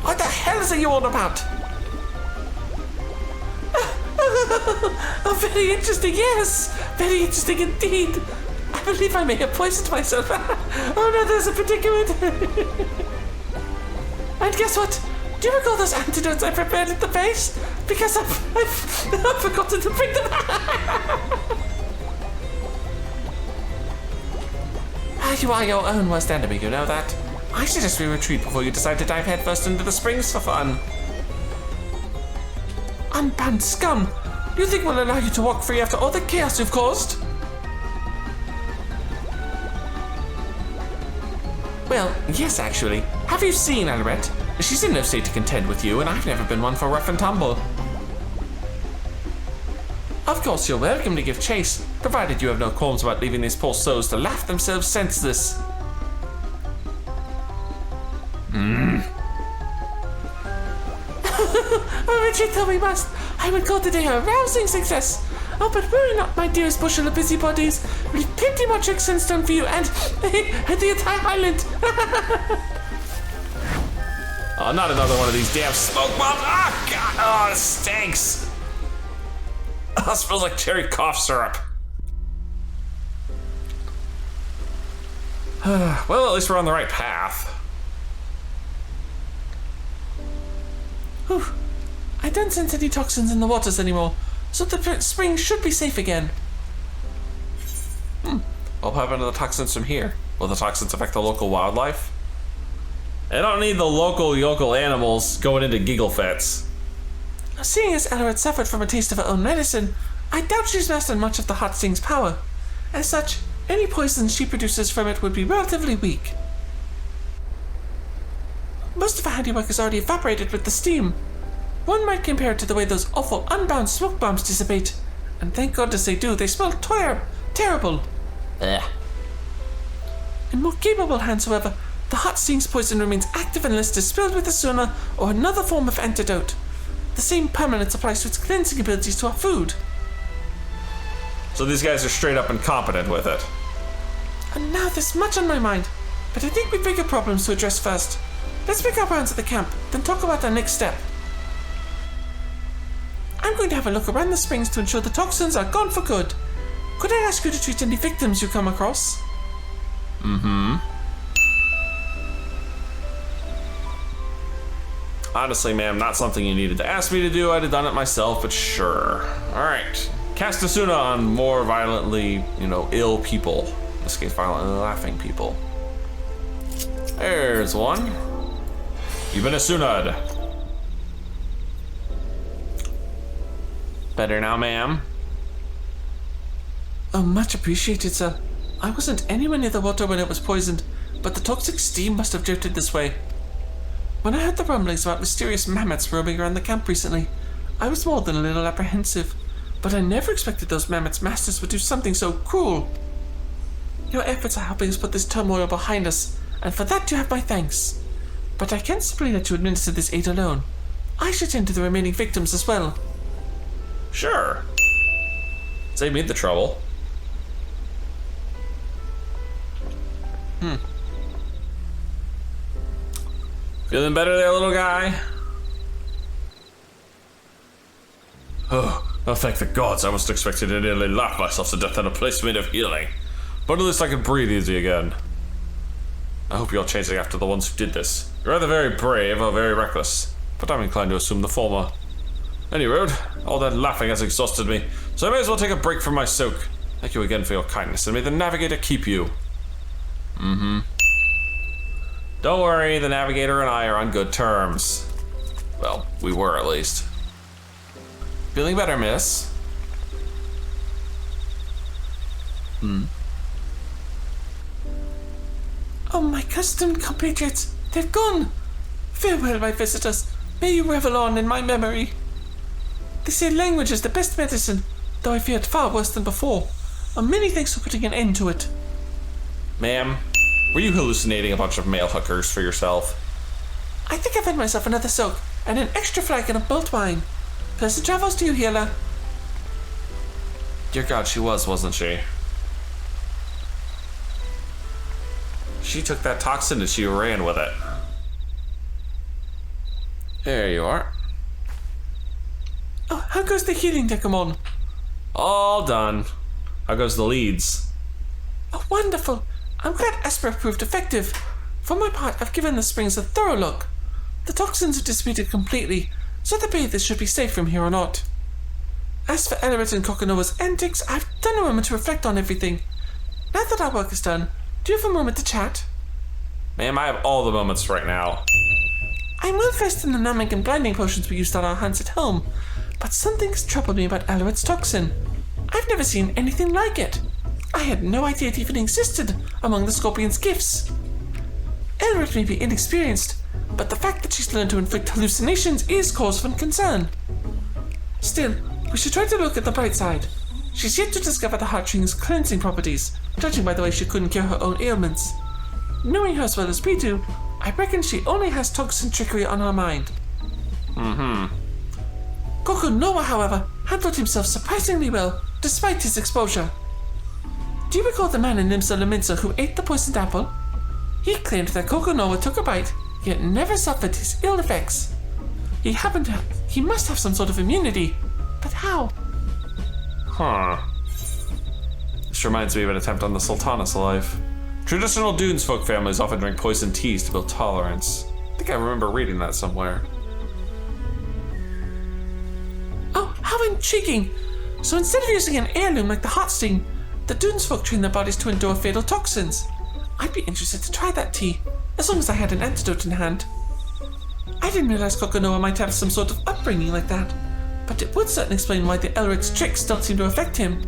What the hell is it you on about? Oh, very interesting, yes! Very interesting indeed! I believe I may have poisoned myself. Oh no, there's a predicament! And guess what? Do you recall those antidotes I prepared at the base? Because I've forgotten to bring them. You are your own worst enemy, you know that? I suggest we retreat before you decide to dive headfirst into the springs for fun. Unbound scum! You think we'll allow you to walk free after all the chaos you've caused? Well, yes, actually. Have you seen Alret? She's in no state to contend with you, and I've never been one for rough and tumble. Of course, you're welcome to give chase, provided you have no qualms about leaving these poor souls to laugh themselves senseless. Oh, retreat though we must. I would call today a rousing success. Oh, but worry not, my dearest bushel of busybodies. We've plenty more tricks in stone for you and the entire island. Oh, not another one of these damn smoke bombs. Oh, God. Oh, it stinks. Oh, it smells like cherry cough syrup. Well, at least we're on the right path. Whew. I don't sense any toxins in the waters anymore. so the spring should be safe again. What happened to the toxins from here? Will the toxins affect the local wildlife? I don't need the local animals going into giggle fits. Seeing as Ella had suffered from a taste of her own medicine, I doubt she's mastered much of the hot sting's power. As such, any poison she produces from it would be relatively weak. Most of her handiwork is already evaporated with the steam. One might compare it to the way those awful unbound smoke bombs dissipate. And thank goodness they do, they smell terrible. Ugh. In more capable hands, however, the hot sting's poison remains active unless distilled with Asuna or another form of antidote. The same permanence applies to its cleansing abilities to our food. So these guys are straight up incompetent with it. And now there's much on my mind, but I think we've bigger problems to address first. Let's make our rounds at the camp, then talk about our next step. I'm going to have a look around the springs to ensure the toxins are gone for good. Could I ask you to treat any victims you come across? Honestly, ma'am, not something you needed to ask me to do. I'd have done it myself, but sure. Alright. Cast Asuna on more violently, ill people. In this case, violently laughing people. There's one. You've been Asuna'd. Better now, ma'am. Oh, much appreciated, sir. I wasn't anywhere near the water when it was poisoned, but the toxic steam must have drifted this way. When I heard the rumblings about mysterious mammoths roaming around the camp recently, I was more than a little apprehensive, but I never expected those mammoths' masters would do something so cruel. Your efforts are helping us put this turmoil behind us, and for that you have my thanks. But I can't simply let you administer this aid alone. I should tend to the remaining victims as well. Sure. Save me the trouble. Feeling better there, little guy? Oh, thank the gods. I wasn't expecting to nearly laugh myself to death in a place made of healing. But at least I can breathe easy again. I hope you're chasing after the ones who did this. You're either very brave or very reckless, but I'm inclined to assume the former. Anyway, all that laughing has exhausted me, so I may as well take a break from my soak. Thank you again for your kindness, and may the Navigator keep you. Don't worry, the Navigator and I are on good terms. Well, we were at least. Feeling better, miss? Oh, my accustomed compatriots, they've gone. Farewell, my visitors. May you revel on in my memory. They say language is the best medicine, though I feared far worse than before. And many thanks for putting an end to it. Ma'am, were you hallucinating a bunch of male hookers for yourself? I think I've had myself another soak, and an extra flagon of mulled wine. Pleasant travels to you, healer. Dear God, she wasn't she? She took that toxin and she ran with it. There you are. Oh, how goes the healing, Dekumon? All done. How goes the leads? Oh, wonderful. I'm glad Esper proved effective. For my part, I've given the springs a thorough look. The toxins have dissipated completely, so the bathers should be safe from here on out. As for Ellerit and Kokonoa's antics, I've done a moment to reflect on everything. Now that our work is done, do you have a moment to chat? Ma'am, I have all the moments right now. I'm well versed in the numbing and blinding potions we used on our hands at home, but something's troubled me about Ellerit's toxin. I've never seen anything like it. I had no idea it even existed among the Scorpion's gifts. Ellerit may be inexperienced, but the fact that she's learned to inflict hallucinations is cause for concern. Still, we should try to look at the bright side. She's yet to discover the heartstrings' cleansing properties, judging by the way she couldn't cure her own ailments. Knowing her as well as we do, I reckon she only has toxin trickery on her mind. Kokonoa, however, handled himself surprisingly well, despite his exposure. Do you recall the man in Nimsa Laminsa who ate the poisoned apple? He claimed that Kokonoa took a bite, yet never suffered his ill effects. He must have some sort of immunity, but how? This reminds me of an attempt on the Sultana's life. Traditional Dunes folk families often drink poisoned teas to build tolerance. I think I remember reading that somewhere. Oh, how intriguing. So instead of using an heirloom like the Heartsting, the Dunesfolk train their bodies to endure fatal toxins. I'd be interested to try that tea, as long as I had an antidote in hand. I didn't realize Kokonoha might have some sort of upbringing like that, but it would certainly explain why the Elrit's tricks don't seem to affect him.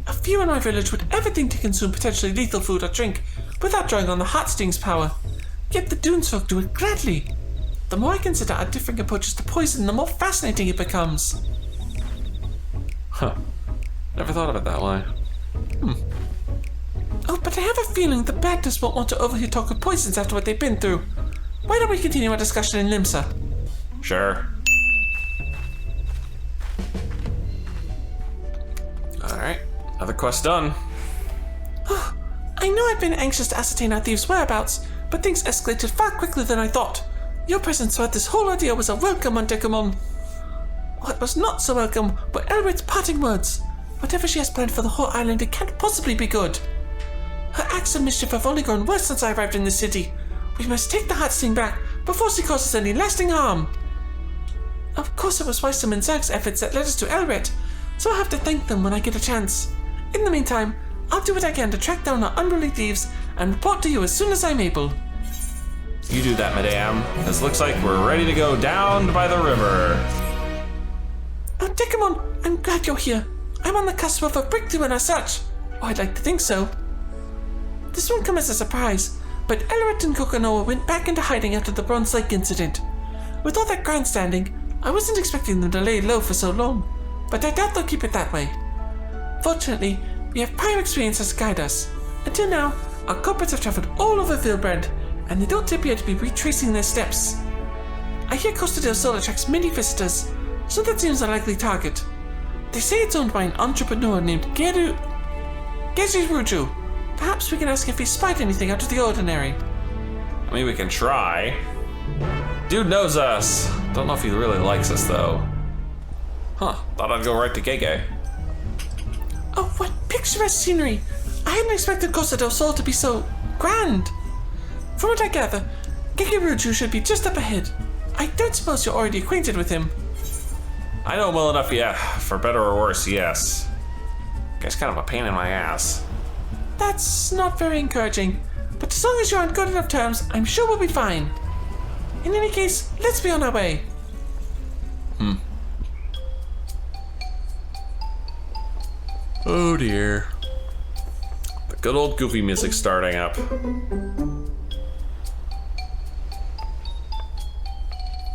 A few in my village would ever think to consume potentially lethal food or drink without drawing on the Heartsting's power, yet the Dunesfolk do it gladly. The more I consider our differing approaches to poison, the more fascinating it becomes. Huh. Never thought of it that way. Oh, but I have a feeling the Badness won't want to overhear talk of poisons after what they've been through. Why don't we continue our discussion in Limsa? Sure. Alright, another quest done. I know I've been anxious to ascertain our thieves' whereabouts, but things escalated far quicker than I thought. Your presence throughout this whole ordeal was a welcome on Dekumon. What was not so welcome were Elrit's parting words. Whatever she has planned for the whole island, it can't possibly be good. Her acts of mischief have only grown worse since I arrived in this city. We must take the Heartsting back before she causes any lasting harm. Of course it was Weissam and Zerg's efforts that led us to Elrit, so I'll have to thank them when I get a chance. In the meantime, I'll do what I can to track down our unruly thieves and report to you as soon as I'm able. You do that, madame. This looks like we're ready to go down by the river. Oh, Dekumon, I'm glad you're here. I'm on the cusp of a breakthrough in our search. Oh, I'd like to think so. This won't come as a surprise, but Elrit and Kokonoha went back into hiding after the Bronze Lake incident. With all that grandstanding, I wasn't expecting them to lay low for so long, but I doubt they'll keep it that way. Fortunately, we have prior experiences to guide us. Until now, our culprits have traveled all over Vilbrand, and they don't appear to be retracing their steps. I hear Costa del Sol attracts many visitors, so that seems a likely target. They say it's owned by an entrepreneur named Geziruju. Perhaps we can ask if he spied anything out of the ordinary. I mean, we can try. Dude knows us. Don't know if he really likes us, though. Huh, thought I'd go right to Gege. Oh, what picturesque scenery! I hadn't expected Costa del Sol to be so grand. From what I gather, Gekiruju should be just up ahead. I don't suppose you're already acquainted with him. I know him well enough, yeah. For better or worse, yes. Guy's kind of a pain in my ass. That's not very encouraging, but as long as you're on good enough terms, I'm sure we'll be fine. In any case, let's be on our way. Oh dear. The good old goofy music starting up.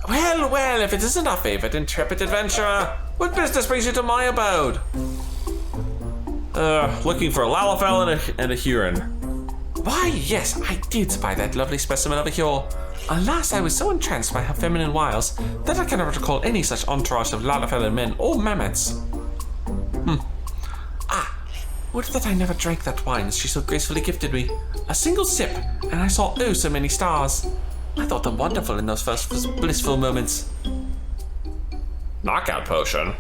Well, well, if it isn't our favorite intrepid adventurer, what business brings you to my abode? Looking for a Lalafell and a Huron. Why, yes, I did spy that lovely specimen over here. Alas, I was so entranced by her feminine wiles that I cannot recall any such entourage of Lalafell men or mammoths. Would that I never drank that wine she so gracefully gifted me. A single sip, and I saw oh so many stars. I thought them wonderful in those first blissful moments. Knockout potion?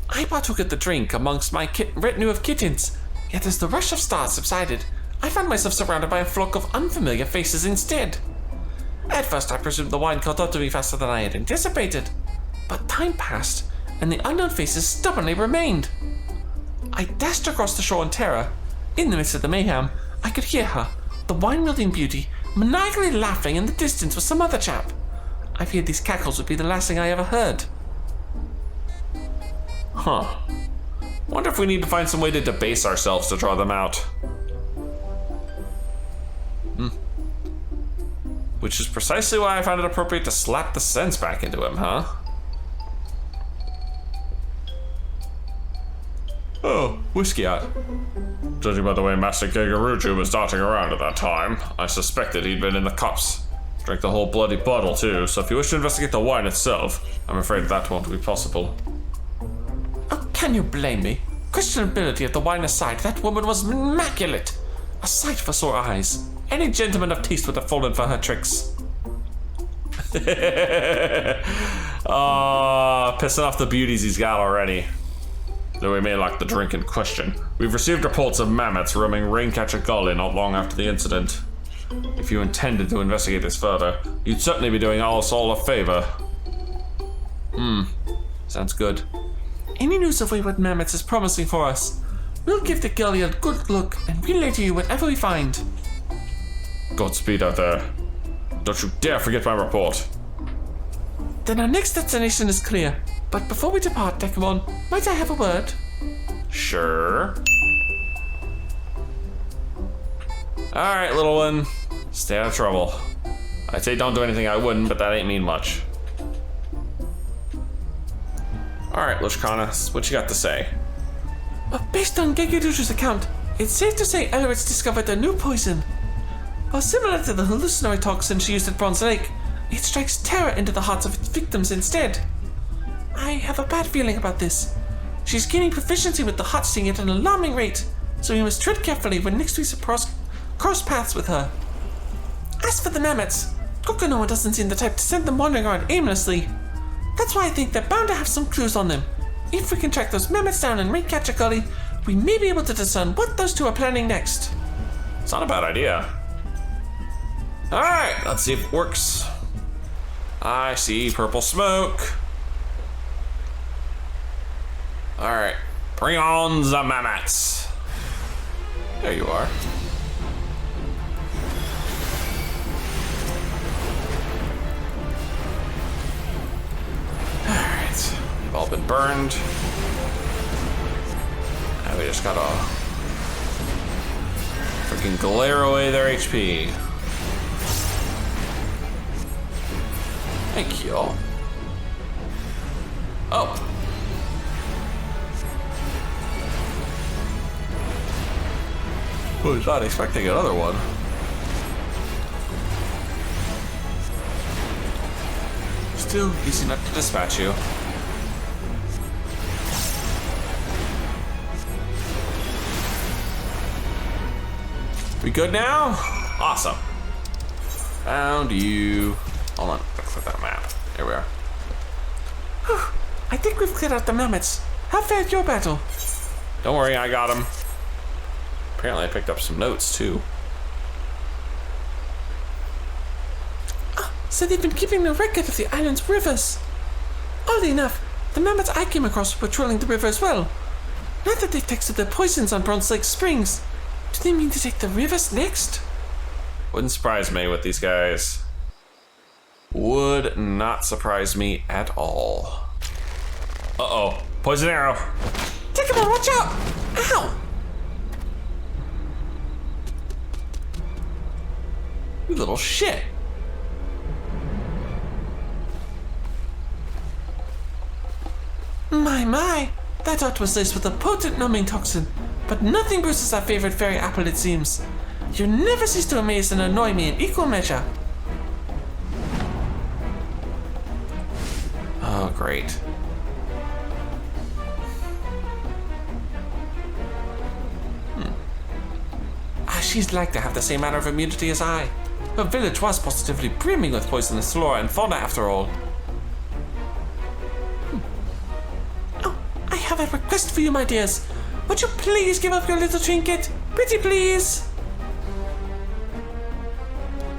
I partook of the drink amongst my retinue of kittens, yet as the rush of stars subsided, I found myself surrounded by a flock of unfamiliar faces instead. At first I presumed the wine caught up to me faster than I had anticipated, but time passed, and the unknown faces stubbornly remained. I dashed across the shore in terror. In the midst of the mayhem, I could hear her, the wine-wielding beauty, maniacally laughing in the distance with some other chap. I feared these cackles would be the last thing I ever heard. Huh. Wonder if we need to find some way to debase ourselves to draw them out. Which is precisely why I found it appropriate to slap the sense back into him, huh? Oh, whiskey out. Judging by the way Master Gegaruju was darting around at that time, I suspected he'd been in the cups. Drank the whole bloody bottle too, so if you wish to investigate the wine itself, I'm afraid that won't be possible. Oh, can you blame me? Questionability of the wine aside, that woman was immaculate. A sight for sore eyes. Any gentleman of taste would have fallen for her tricks. Pissing off the beauties he's got already. Though we may lack the drink in question, we've received reports of mammoths roaming Raincatcher Gully not long after the incident. If you intended to investigate this further, you'd certainly be doing us all a favor. Sounds good. Any news of wayward mammoths is promising for us. We'll give the girlie a good look and relay to you whatever we find. Godspeed out there. Don't you dare forget my report. Then our next destination is clear. But before we depart, Dekumon, might I have a word? Sure. Alright, little one. Stay out of trouble. I'd say don't do anything I wouldn't, but that ain't mean much. Alright, Lushkana, what you got to say? Based on Gegeduju's account, it's safe to say Elrit's discovered a new poison. While similar to the hallucinatory toxin she used at Bronze Lake, it strikes terror into the hearts of its victims instead. I have a bad feeling about this. She's gaining proficiency with the hot sting at an alarming rate, so we must tread carefully when next we cross paths with her. As for the mammoths, Kokonoha doesn't seem the type to send them wandering around aimlessly. That's why I think they're bound to have some clues on them. If we can track those mammoths down and catch a gully, we may be able to discern what those two are planning next. It's not a bad idea. Alright, let's see if it works. I see purple smoke. Alright, bring on the mammoths. There you are. Alright, they've all been burned. And we just gotta freaking glare away their HP. Thank you all. Oh. I was not expecting another one. Still easy enough to dispatch you. We good now? Awesome. Found you. Hold on, let's look at that map. Here we are. I think we've cleared out the mammoths. How fared your battle? Don't worry, I got him. Apparently I picked up some notes too. So they've been keeping a record of the island's rivers. Oddly enough, the mammoths I came across were patrolling the river as well. Now that they've tested their poisons on Bronze Lake Springs, do they mean to take the rivers next? Wouldn't surprise me with these guys. Would not surprise me at all. Uh-oh, poison arrow. Dekumon, watch out! Ow! You little shit. My, that dot was laced with a potent numbing toxin, but nothing bruises our favorite fairy apple, it seems. You never cease to amaze and annoy me in equal measure. Oh, great. She's like to have the same manner of immunity as I. Her village was positively brimming with poisonous flora and fauna after all. Oh, I have a request for you, my dears. Would you please give up your little trinket? Pretty please.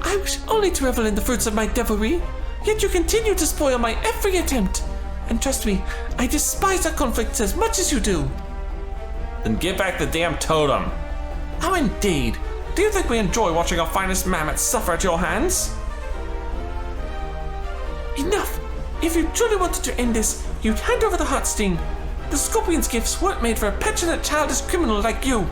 I wish only to revel in the fruits of my devilry, yet you continue to spoil my every attempt. And trust me, I despise our conflicts as much as you do. Then give back the damn totem. Oh, indeed. Do you think we enjoy watching our finest mammoths suffer at your hands? Enough! If you truly wanted to end this, you'd hand over the heart sting. The scorpion's gifts weren't made for a petulant, childish criminal like you.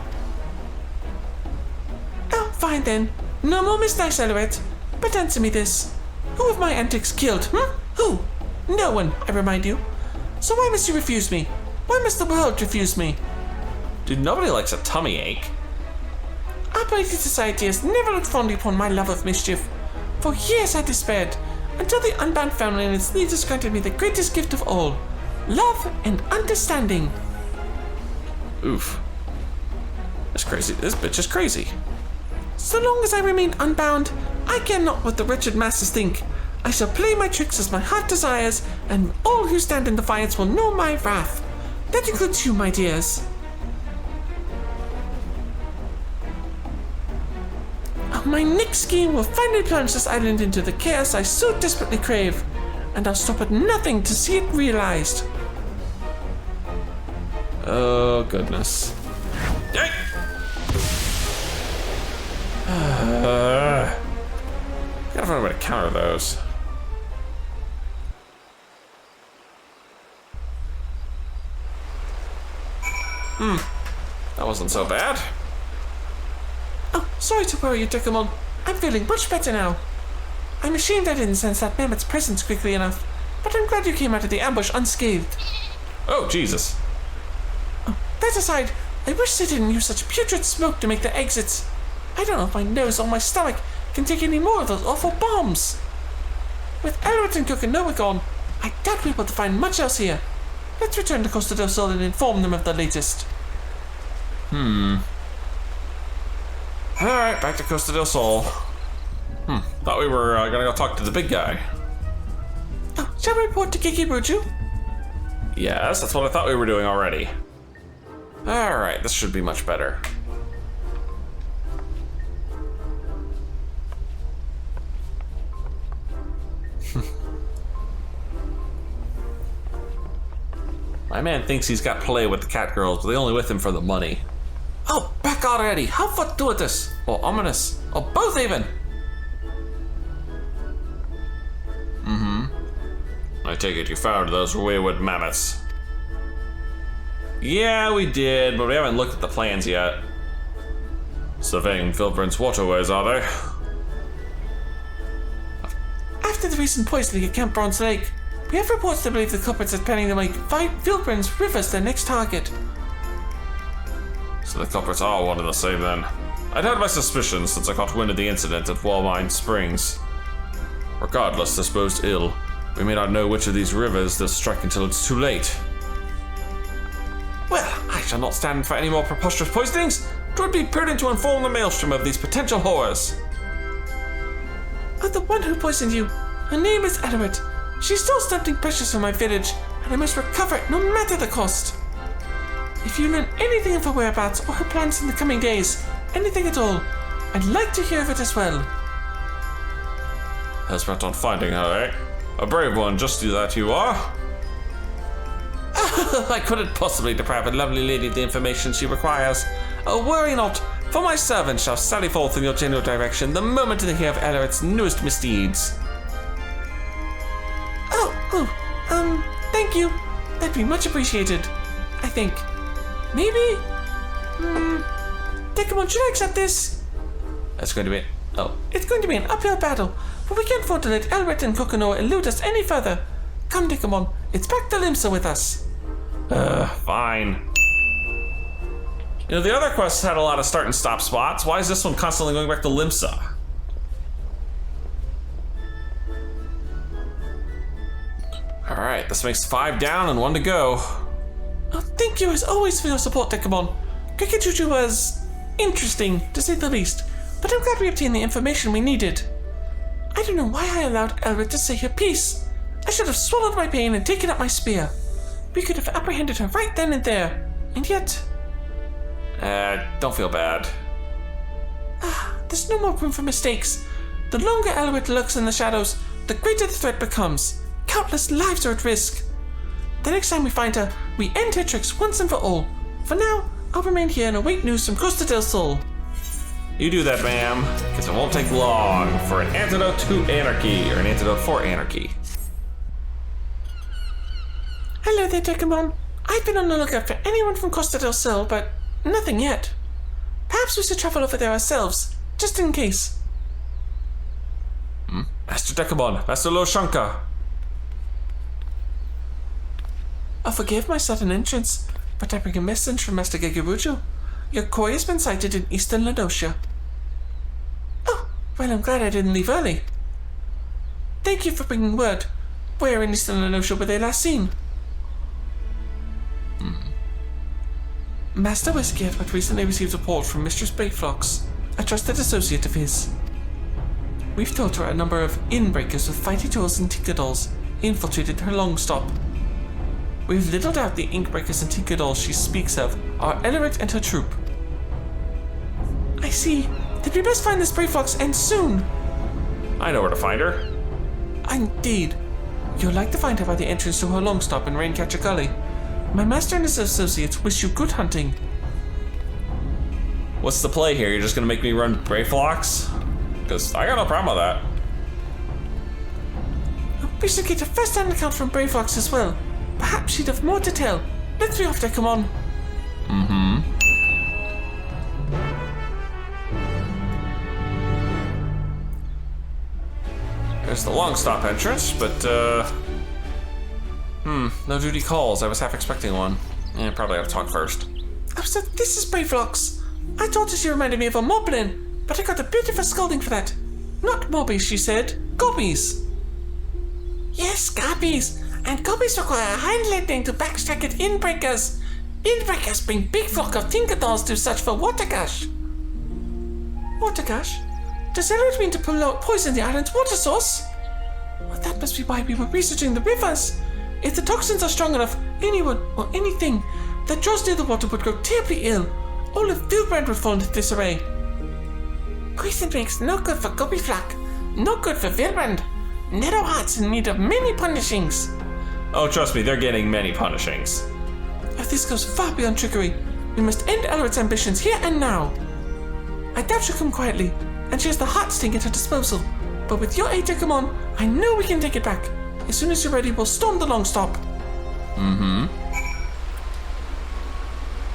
Oh, fine then. No more Miss Nice Elrit. But answer me this. Who of my antics killed, Who? No one, I remind you. So why must you refuse me? Why must the world refuse me? Dude, nobody likes a tummy ache. Our mighty society has never looked fondly upon my love of mischief. For years I despaired, until the Unbound family and its leaders granted me the greatest gift of all, love and understanding. Oof. That's crazy. This bitch is crazy. So long as I remain unbound, I care not what the wretched masses think. I shall play my tricks as my heart desires, and all who stand in defiance will know my wrath. That includes you, my dears. My next scheme will finally plunge this island into the chaos I so desperately crave, and I'll stop at nothing to see it realized. Oh, goodness. Yay! Gotta find a way to counter those. That wasn't so bad. Oh, sorry to worry you, Dekumon. I'm feeling much better now. I'm ashamed I didn't sense that mammoth's presence quickly enough, but I'm glad you came out of the ambush unscathed. Oh, Jesus. That aside, I wish they didn't use such putrid smoke to make the exits. I don't know if my nose or my stomach can take any more of those awful bombs. With Elrod and Kokonoa gone, I doubt we'll be able to find much else here. Let's return to Costa del Sol and inform them of the latest. Alright, back to Costa del Sol. Thought we were gonna go talk to the big guy. Oh, shall we report to Kikibuju? Yes, that's what I thought we were doing already. Alright, this should be much better. My man thinks he's got play with the cat girls, but they're only with him for the money. Oh, back already. How fortuitous. Or ominous. Or both even. I take it you found those wayward mammoths. Yeah, we did, but we haven't looked at the plans yet. Surveying Filbrin's waterways, are they? After the recent poisoning at Camp Bronze Lake, we have reports to believe the culprits are planning to make Filbrin's rivers their next target. So the culprits are one and the same then. I'd had my suspicions since I caught wind of the incident at Wallmine Springs. Regardless, this bodes ill. We may not know which of these rivers they'll strike until it's too late. Well, I shall not stand for any more preposterous poisonings. It would be prudent to inform the Maelstrom of these potential horrors. Oh, the one who poisoned you. Her name is Elrod. She stole something precious from my village, and I must recover it no matter the cost. If you learn anything of her whereabouts or her plans in the coming days, anything at all, I'd like to hear of it as well. Has bent on finding her, eh? A brave one, just that you are. I couldn't possibly deprive a lovely lady of the information she requires. Oh, worry not, for my servants shall sally forth in your general direction the moment they hear of Elrod's newest misdeeds. Thank you. That'd be much appreciated, I think. Maybe? Dekumon, should I accept this? That's going to be... Oh. It's going to be an uphill battle, but we can't afford to let Elrod and Kokonoa elude us any further. Come, Dekumon, it's back to Limsa with us. Fine. You know, the other quests had a lot of start and stop spots. Why is this one constantly going back to Limsa? Alright, this makes 5 down and 1 to go. Oh, thank you as always for your support, Dekumon. Kikibuju was interesting, to say the least, but I'm glad we obtained the information we needed. I don't know why I allowed Elrod to say her piece. I should have swallowed my pain and taken up my spear. We could have apprehended her right then and there, and yet... Don't feel bad. There's no more room for mistakes. The longer Elrod lurks in the shadows, the greater the threat becomes. Countless lives are at risk. The next time we find her, we end her tricks once and for all. For now, I'll remain here and await news from Costa del Sol. You do that, ma'am, because it won't take long for an antidote to anarchy, or an antidote for anarchy. Hello there, Dekumon. I've been on the lookout for anyone from Costa del Sol, but nothing yet. Perhaps we should travel over there ourselves, just in case. Master Dekumon, Master Loshanka. Forgive my sudden entrance, but I bring a message from Master Kikibuju. Your koi has been sighted in eastern Ladocia. Oh, well, I'm glad I didn't leave early. Thank you for bringing word. Where in eastern Ladocia were they last seen? Master Westgate had recently received a report from Mistress Bayflox, a trusted associate of his. We've told her a number of inbreakers with fighty tools and tinkerdolls infiltrated her long stop. We've little doubt the inkbreakers and tinkerdolls she speaks of are Elrod and her troop. I see. Then we best find this Brave Fox, and soon. I know where to find her. Indeed. You'll like to find her by the entrance to her long stop in Raincatcher Gully. My master and his associates wish you good hunting. What's the play here? You're just gonna make me run Brayflox? Because I got no problem with that. We should get a first-hand account from Brave Fox as well. Perhaps she'd have more to tell. Let's be off there, come on. There's the long stop entrance, but no duty calls. I was half expecting one. Probably have to talk first. Oh, so this is Brave Fox. I told her she reminded me of a moblin, but I got a bit of a scolding for that. Not mobbies, she said. Gobbies. Yes, gobbies. And gobbies require hind lightning to backstack at inbreakers. Inbreakers bring big flock of Tinkerdoors to search for water gush. Water gush? Does Elliot mean to poison the island's water source? Well, that must be why we were researching the rivers. If the toxins are strong enough, anyone or anything that draws near the water would grow terribly ill. All of Vilbrand would fall into disarray. Poison makes no good for Gobby Flock, no good for Vilbrand. Narrow hearts in need of many punishings. Oh, trust me, they're getting many punishings. If this goes far beyond trickery, we must end Elric ambitions here and now. I doubt she'll come quietly, and she has the heart sting at her disposal. But with your aid, Dekumon, I know we can take it back. As soon as you're ready, we'll storm the long stop.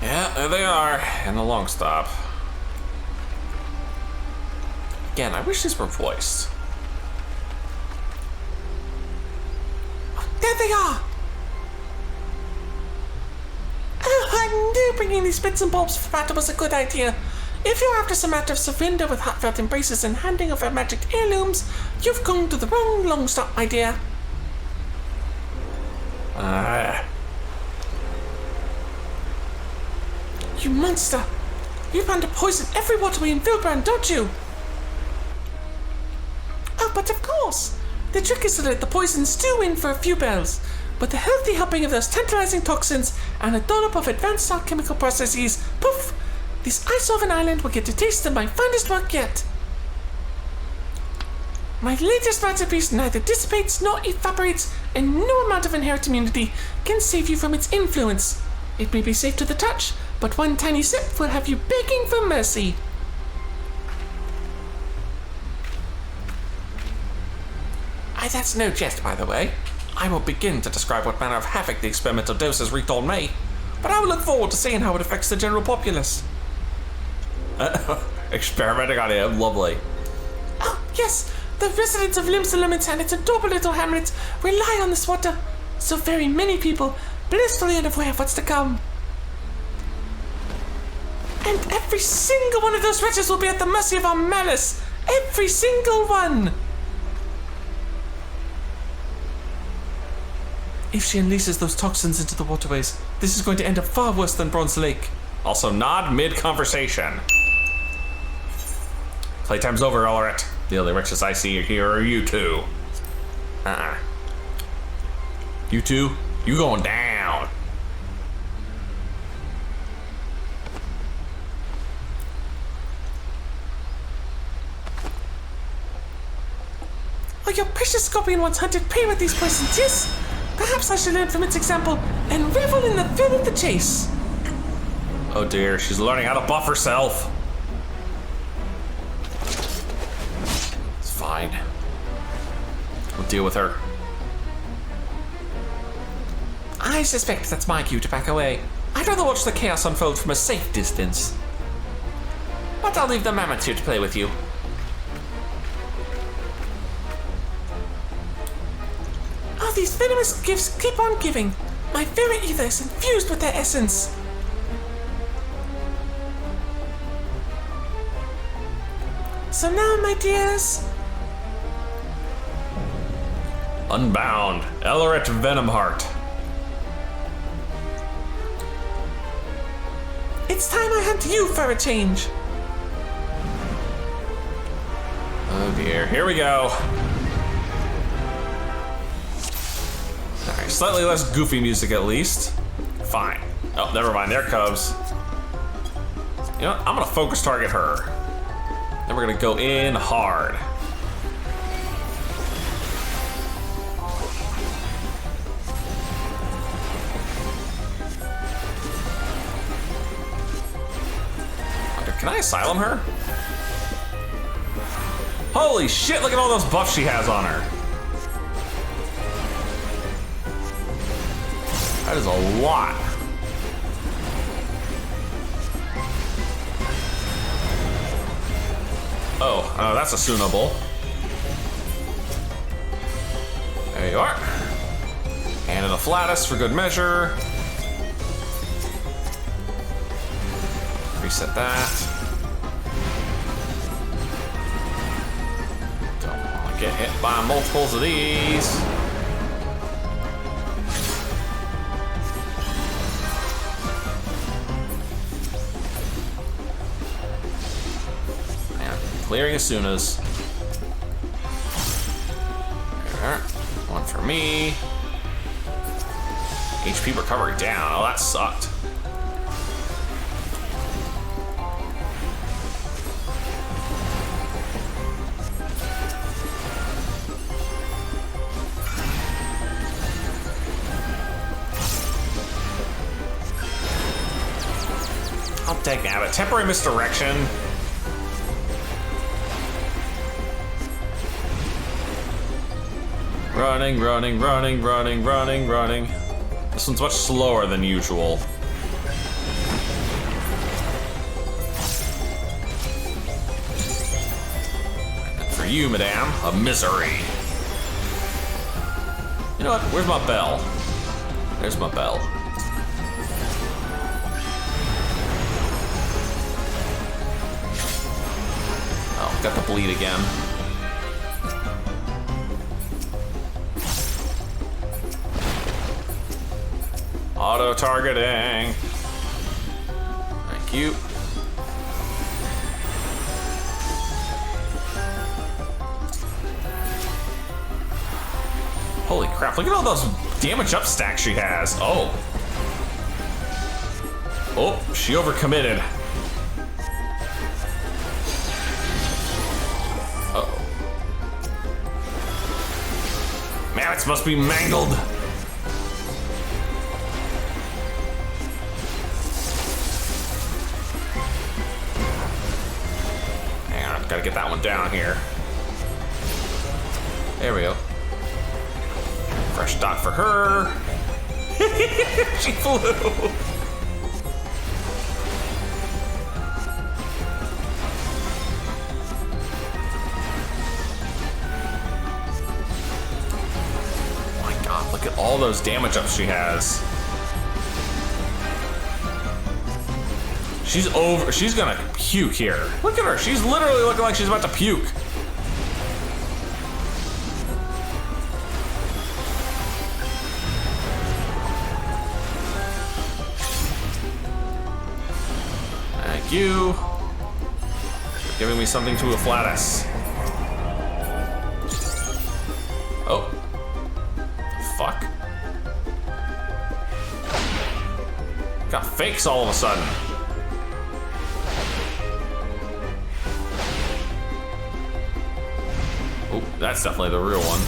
Yeah, there they are, in the long stop. Again, I wish these were voiced. There they are! Oh, I knew bringing these bits and bobs for battle was a good idea. If you're after some act of surrender with heartfelt embraces and handing over magic heirlooms, you've gone to the wrong long stop, my dear. You monster! You plan to poison every waterway in Vilbrand, don't you? Oh, but of course! The trick is to let the poison stew in for a few bells. With a healthy helping of those tantalizing toxins and a dollop of advanced alchemical processes, poof! This ice oven island will get to taste of my finest work yet. My latest masterpiece neither dissipates nor evaporates, and no amount of inherent immunity can save you from its influence. It may be safe to the touch, but one tiny sip will have you begging for mercy. That's no jest, by the way. I won't begin to describe what manner of havoc the experimental dose has wreaked on me, but I will look forward to seeing how it affects the general populace. Experimenting on him, lovely. Oh, yes, the residents of Limsalimits and its adorable little hamlet rely on this water. So very many people, blissfully unaware of what's to come. And every single one of those wretches will be at the mercy of our malice. Every single one. If she unleashes those toxins into the waterways, this is going to end up far worse than Bronze Lake. Also, nod mid-conversation. Playtime's over, Elric. The only riches I see here are you two. You two, you going down. Oh, your precious scorpion once hunted prey with these poisons, yes? Perhaps I should learn from its example and revel in the thrill of the chase. Oh dear, she's learning how to buff herself. It's fine. We'll deal with her. I suspect that's my cue to back away. I'd rather watch the chaos unfold from a safe distance. But I'll leave the mammoths here to play with you. Oh, these venomous gifts keep on giving. My very ether is infused with their essence. So now, my dears... Unbound, Elric Venomheart. It's time I hunt you for a change. Oh dear, here we go. Alright, slightly less goofy music at least. Fine. Oh, never mind, there Cubs. You know what? I'm gonna focus target her. Then we're gonna go in hard. Can I asylum her? Holy shit, look at all those buffs she has on her. That is a lot. Oh, that's a Sunable. There you are. And in a Flatus for good measure. Reset that. Don't want to get hit by multiples of these. Clearing as soon as. There. One for me. HP recovery down. Oh, that sucked. I'll take that. A temporary misdirection. Running, running, running, running, running, running. This one's much slower than usual. And for you, madame, a misery. You know what? Where's my bell? There's my bell. Oh, got the bleed again. Auto-targeting. Thank you. Holy crap, look at all those damage up stacks she has. Oh. Oh, she overcommitted. Uh-oh. Mammoths must be mangled. Gotta get that one down here. There we go. Fresh dot for her. She flew. Oh my god, look at all those damage ups she has. She's over. She's gonna puke here. Look at her. She's literally looking like she's about to puke. Thank you for giving me something to a Flatus. Oh. Fuck. Got fakes all of a sudden. Oh, that's definitely the real one.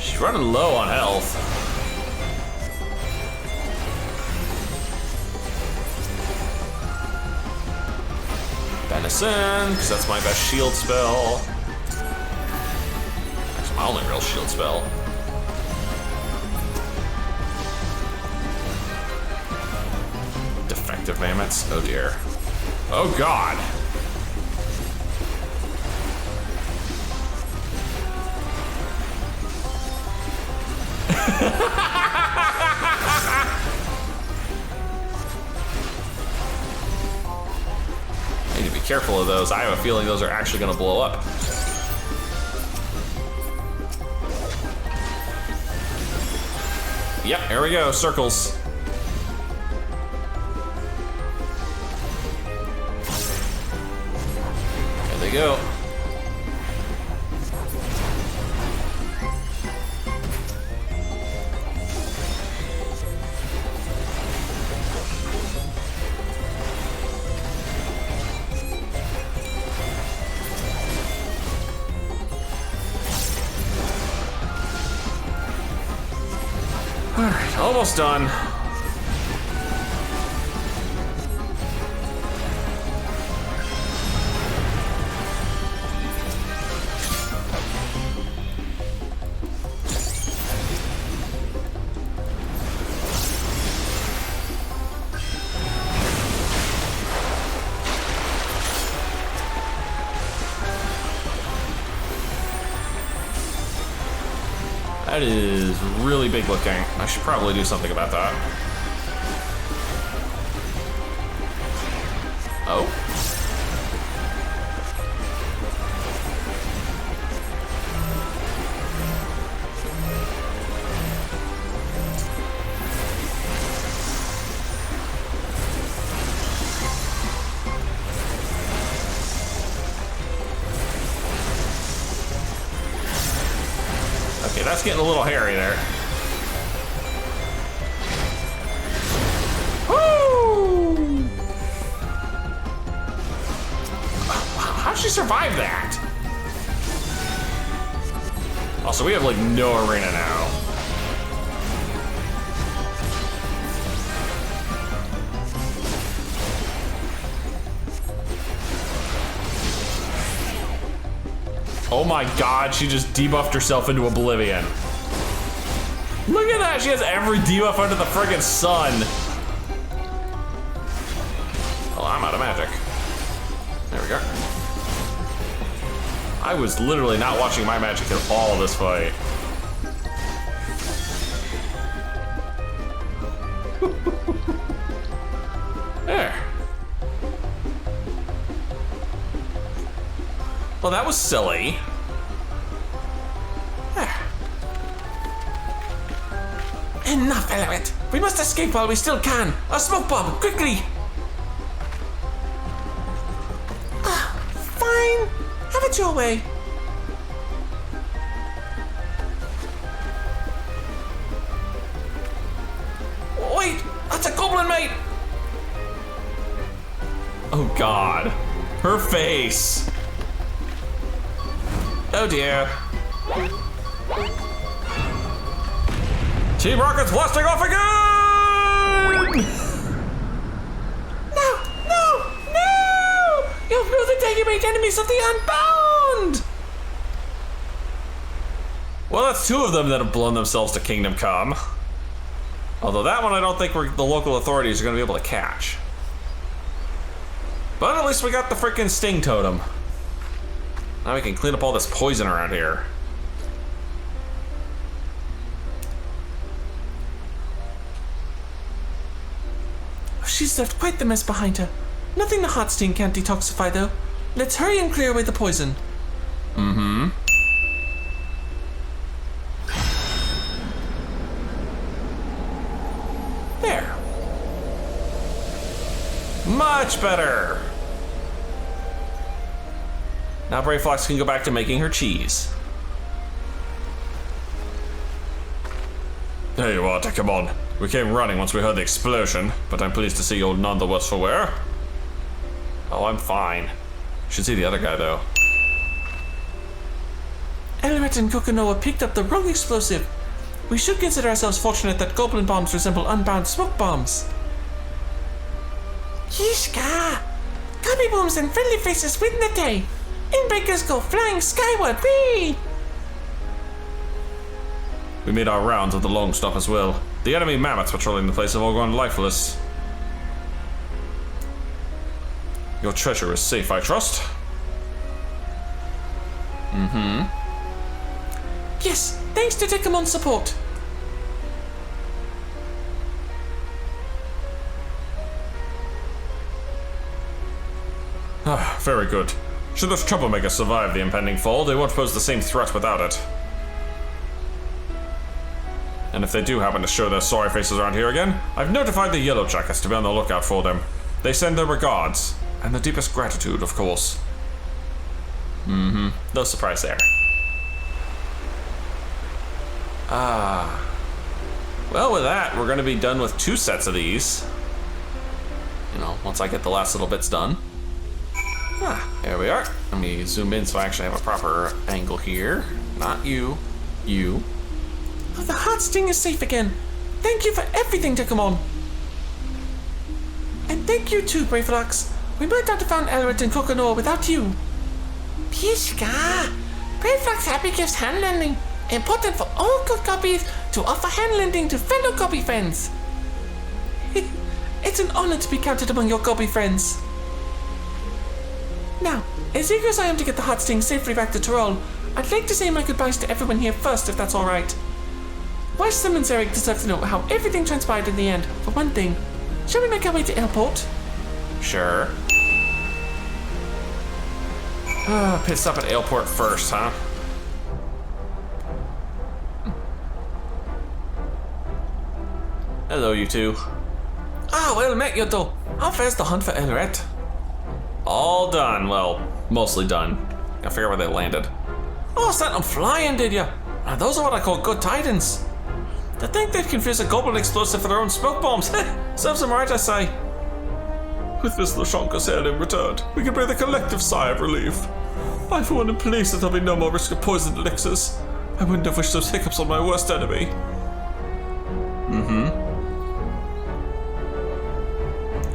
She's running low on health. Benison, because that's my best shield spell. That's my only real shield spell. Defective mammoths. Oh dear. Oh god. I need to be careful of those. I have a feeling those are actually going to blow up. Yep, here we go. Circles. There they go. Alright, almost done. That is really big looking. I should probably do something about that. Oh. Okay, that's getting a little hairy there. Woo! How'd she survive that? Also, we have like no arena now. Oh my god, she just debuffed herself into oblivion. Look at that, she has every debuff under the friggin' sun. Oh, I'm out of magic. There we go. I was literally not watching my magic at all this fight. There. Well, that was silly. Enough, Element. We must escape while we still can. A smoke bomb, quickly. Fine. Have it your way. Wait, that's a goblin, mate. Oh god. Her face. Oh dear. Team Rocket's blasting off again! No! You'll lose the day you make enemies of the Unbound! Well, that's two of them that have blown themselves to Kingdom Come. Although that one I don't think the local authorities are going to be able to catch. But at least we got the freaking Sting Totem. Now we can clean up all this poison around here. She's left quite the mess behind her. Nothing the hot sting can't detoxify, though. Let's hurry and clear away the poison. Mm-hmm. There. Much better. Now Brave Fox can go back to making her cheese. There you are, Dekumon. We came running once we heard the explosion, but I'm pleased to see you're none the worse for wear. Oh, I'm fine. Should see the other guy, though. Elret and Kokonoa picked up the wrong explosive. We should consider ourselves fortunate that goblin bombs resemble unbound smoke bombs. Yishka! Copy booms and friendly faces win the day. Inbreakers go flying skyward, whee! We made our rounds of the long stop as well. The enemy mammoths patrolling the place have all gone lifeless. Your treasure is safe, I trust? Mm-hmm. Yes, thanks to Dekumon's support. Ah, very good. Should those troublemakers survive the impending fall, they won't pose the same threat without it. And if they do happen to show their sorry faces around here again, I've notified the Yellow Jackets to be on the lookout for them. They send their regards, and the deepest gratitude, of course. Mm-hmm. No surprise there. Well, with that, we're going to be done with 2 sets of these. You know, once I get the last little bits done. There we are. Let me zoom in so I actually have a proper angle here. Not you. You. Oh, the hot sting is safe again. Thank you for everything, Dekumon. And thank you too, Bravelox. We might not have found Elred and Kokonoa without you. Pishka! Bravelox happy gives hand lending. Important for all good copies to offer hand lending to fellow copy friends. It's an honor to be counted among your copy friends. Now, as eager as I am to get the hot sting safely back to Tyrol, I'd like to say my goodbyes to everyone here first, if that's alright. Vice Simmons Eric deserves to know how everything transpired in the end, for one thing. Shall we make our way to airport? Sure. Pit stop at airport first, huh? Hello, you two. Ah, well met you two. How far's the hunt for Elred? All done. Well, mostly done. Gotta figure out where they landed. Oh, sent them flying, did ya? Now those are what I call good tidings. To think they'd confuse a goblin explosive for their own smoke bombs. Serves them right, I say. With this Lashonka's head in return, we can breathe a collective sigh of relief. I for one am pleased that there'll be no more risk of poisoned elixirs. I wouldn't have wished those hiccups on my worst enemy.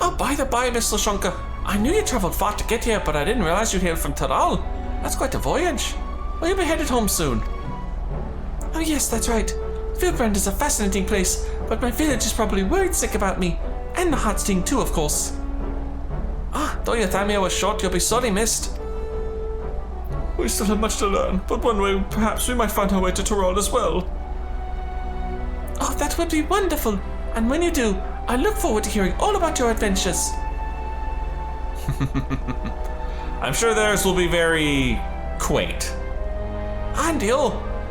Oh, by the by, Miss Lashonka, I knew you travelled far to get here, but I didn't realise you'd hailed from Tyrol. That's quite a voyage. Will you be headed home soon? Oh yes, that's right. Fieldbrand is a fascinating place, but my village is probably worried sick about me. And the hot sting too, of course. Ah, though your time here was short, you'll be sorely missed. We still have much to learn, but one way perhaps we might find our way to Tyrol as well. Oh, that would be wonderful. And when you do, I look forward to hearing all about your adventures. I'm sure theirs will be very quaint. Andy,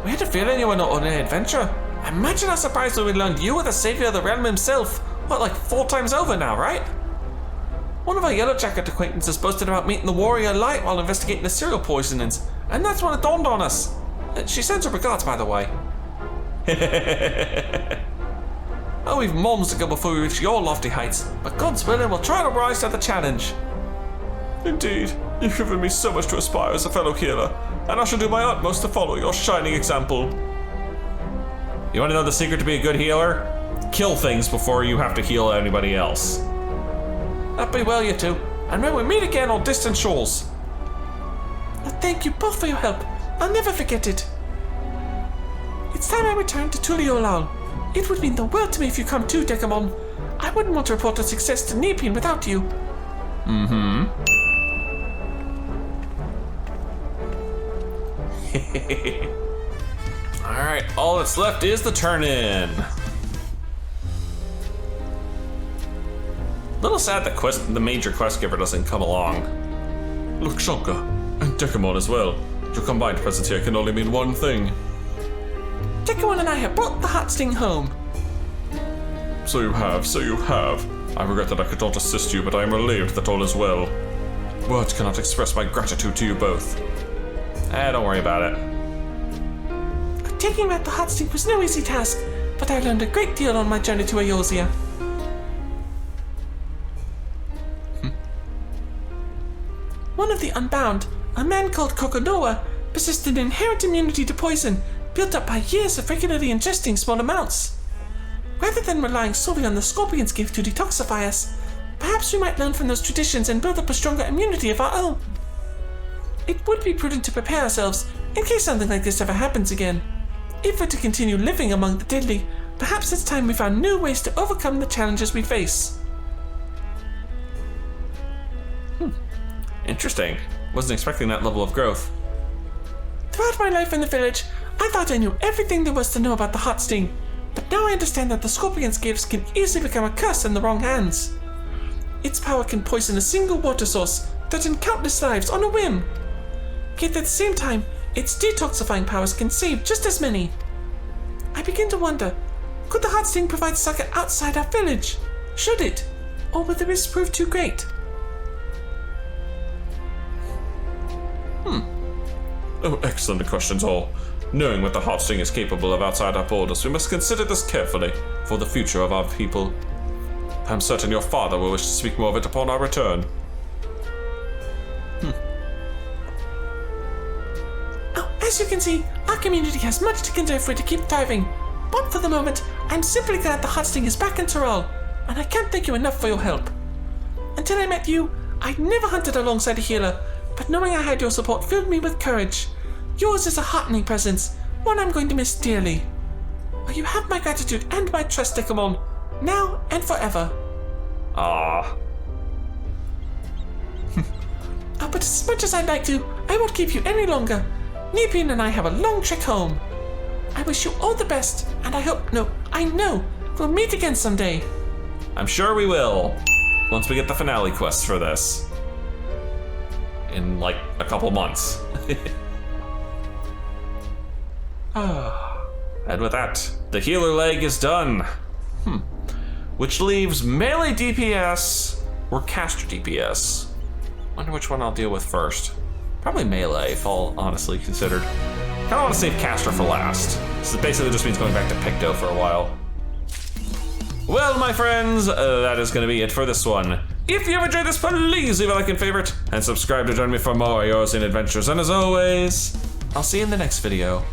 we had a feeling you were not on an adventure. Imagine how surprised when we learned you were the savior of the realm himself. What, like 4 times over now, right? One of our Yellow Jacket acquaintances boasted about meeting the Warrior Light while investigating the cereal poisonings, and that's when it dawned on us. She sends her regards, by the way. Oh, we've moms to go before we reach your lofty heights, but God's willing, we'll try to rise to the challenge. Indeed, you've given me so much to aspire as a fellow healer, and I shall do my utmost to follow your shining example. You want to know the secret to be a good healer? Kill things before you have to heal anybody else. That be well, you two, and when we meet again on distant shores. Thank you both for your help. I'll never forget it. It's time I returned to Tuliolal. It would mean the world to me if you come too, Dekumon. I wouldn't want to report a success to Nepean without you. Alright, all that's left is the turn-in. Little sad that the major quest giver doesn't come along. Look, Shonka, and Dekumon as well. Your combined presence here can only mean one thing. Dekumon and I have brought the hot sting home. So you have, so you have. I regret that I could not assist you, but I am relieved that all is well. Words cannot express my gratitude to you both. Don't worry about it. Taking back the hot sting was no easy task, but I learned a great deal on my journey to Eorzea. One of the Unbound, a man called Kokonoa, possessed an inherent immunity to poison, built up by years of regularly ingesting small amounts. Rather than relying solely on the Scorpion's gift to detoxify us, perhaps we might learn from those traditions and build up a stronger immunity of our own. It would be prudent to prepare ourselves in case something like this ever happens again. If we're to continue living among the deadly, perhaps it's time we found new ways to overcome the challenges we face. Interesting. Wasn't expecting that level of growth. Throughout my life in the village, I thought I knew everything there was to know about the hot sting, but now I understand that the Scorpion's gifts can easily become a curse in the wrong hands. Its power can poison a single water source, threaten countless lives on a whim. Yet at the same time, its detoxifying powers can save just as many. I begin to wonder, could the hot sting provide succor outside our village? Should it? Or will the risk prove too great? Oh, excellent questions all. Knowing what the hot sting is capable of outside our borders, we must consider this carefully for the future of our people. I'm certain your father will wish to speak more of it upon our return. Oh, as you can see, our community has much to contend for to keep thriving. But for the moment, I'm simply glad the Heartsting is back in Tyrol, and I can't thank you enough for your help. Until I met you, I'd never hunted alongside a healer, but knowing I had your support filled me with courage. Yours is a heartening presence, one I'm going to miss dearly. You have my gratitude and my trust, Dekumon, now and forever. Ah. But as much as I'd like to, I won't keep you any longer. Nepean and I have a long trek home. I wish you all the best, and I know we'll meet again someday. I'm sure we will. Once we get the finale quest for this. In like a couple months. And with that, the healer leg is done. Which leaves melee DPS or caster DPS. Wonder which one I'll deal with first. Probably melee, if all honestly considered. Kinda wanna save caster for last. This basically just means going back to Picto for a while. Well, my friends, that is gonna be it for this one. If you have enjoyed this, please leave a like and favorite, and subscribe to join me for more Yosin adventures. And as always, I'll see you in the next video.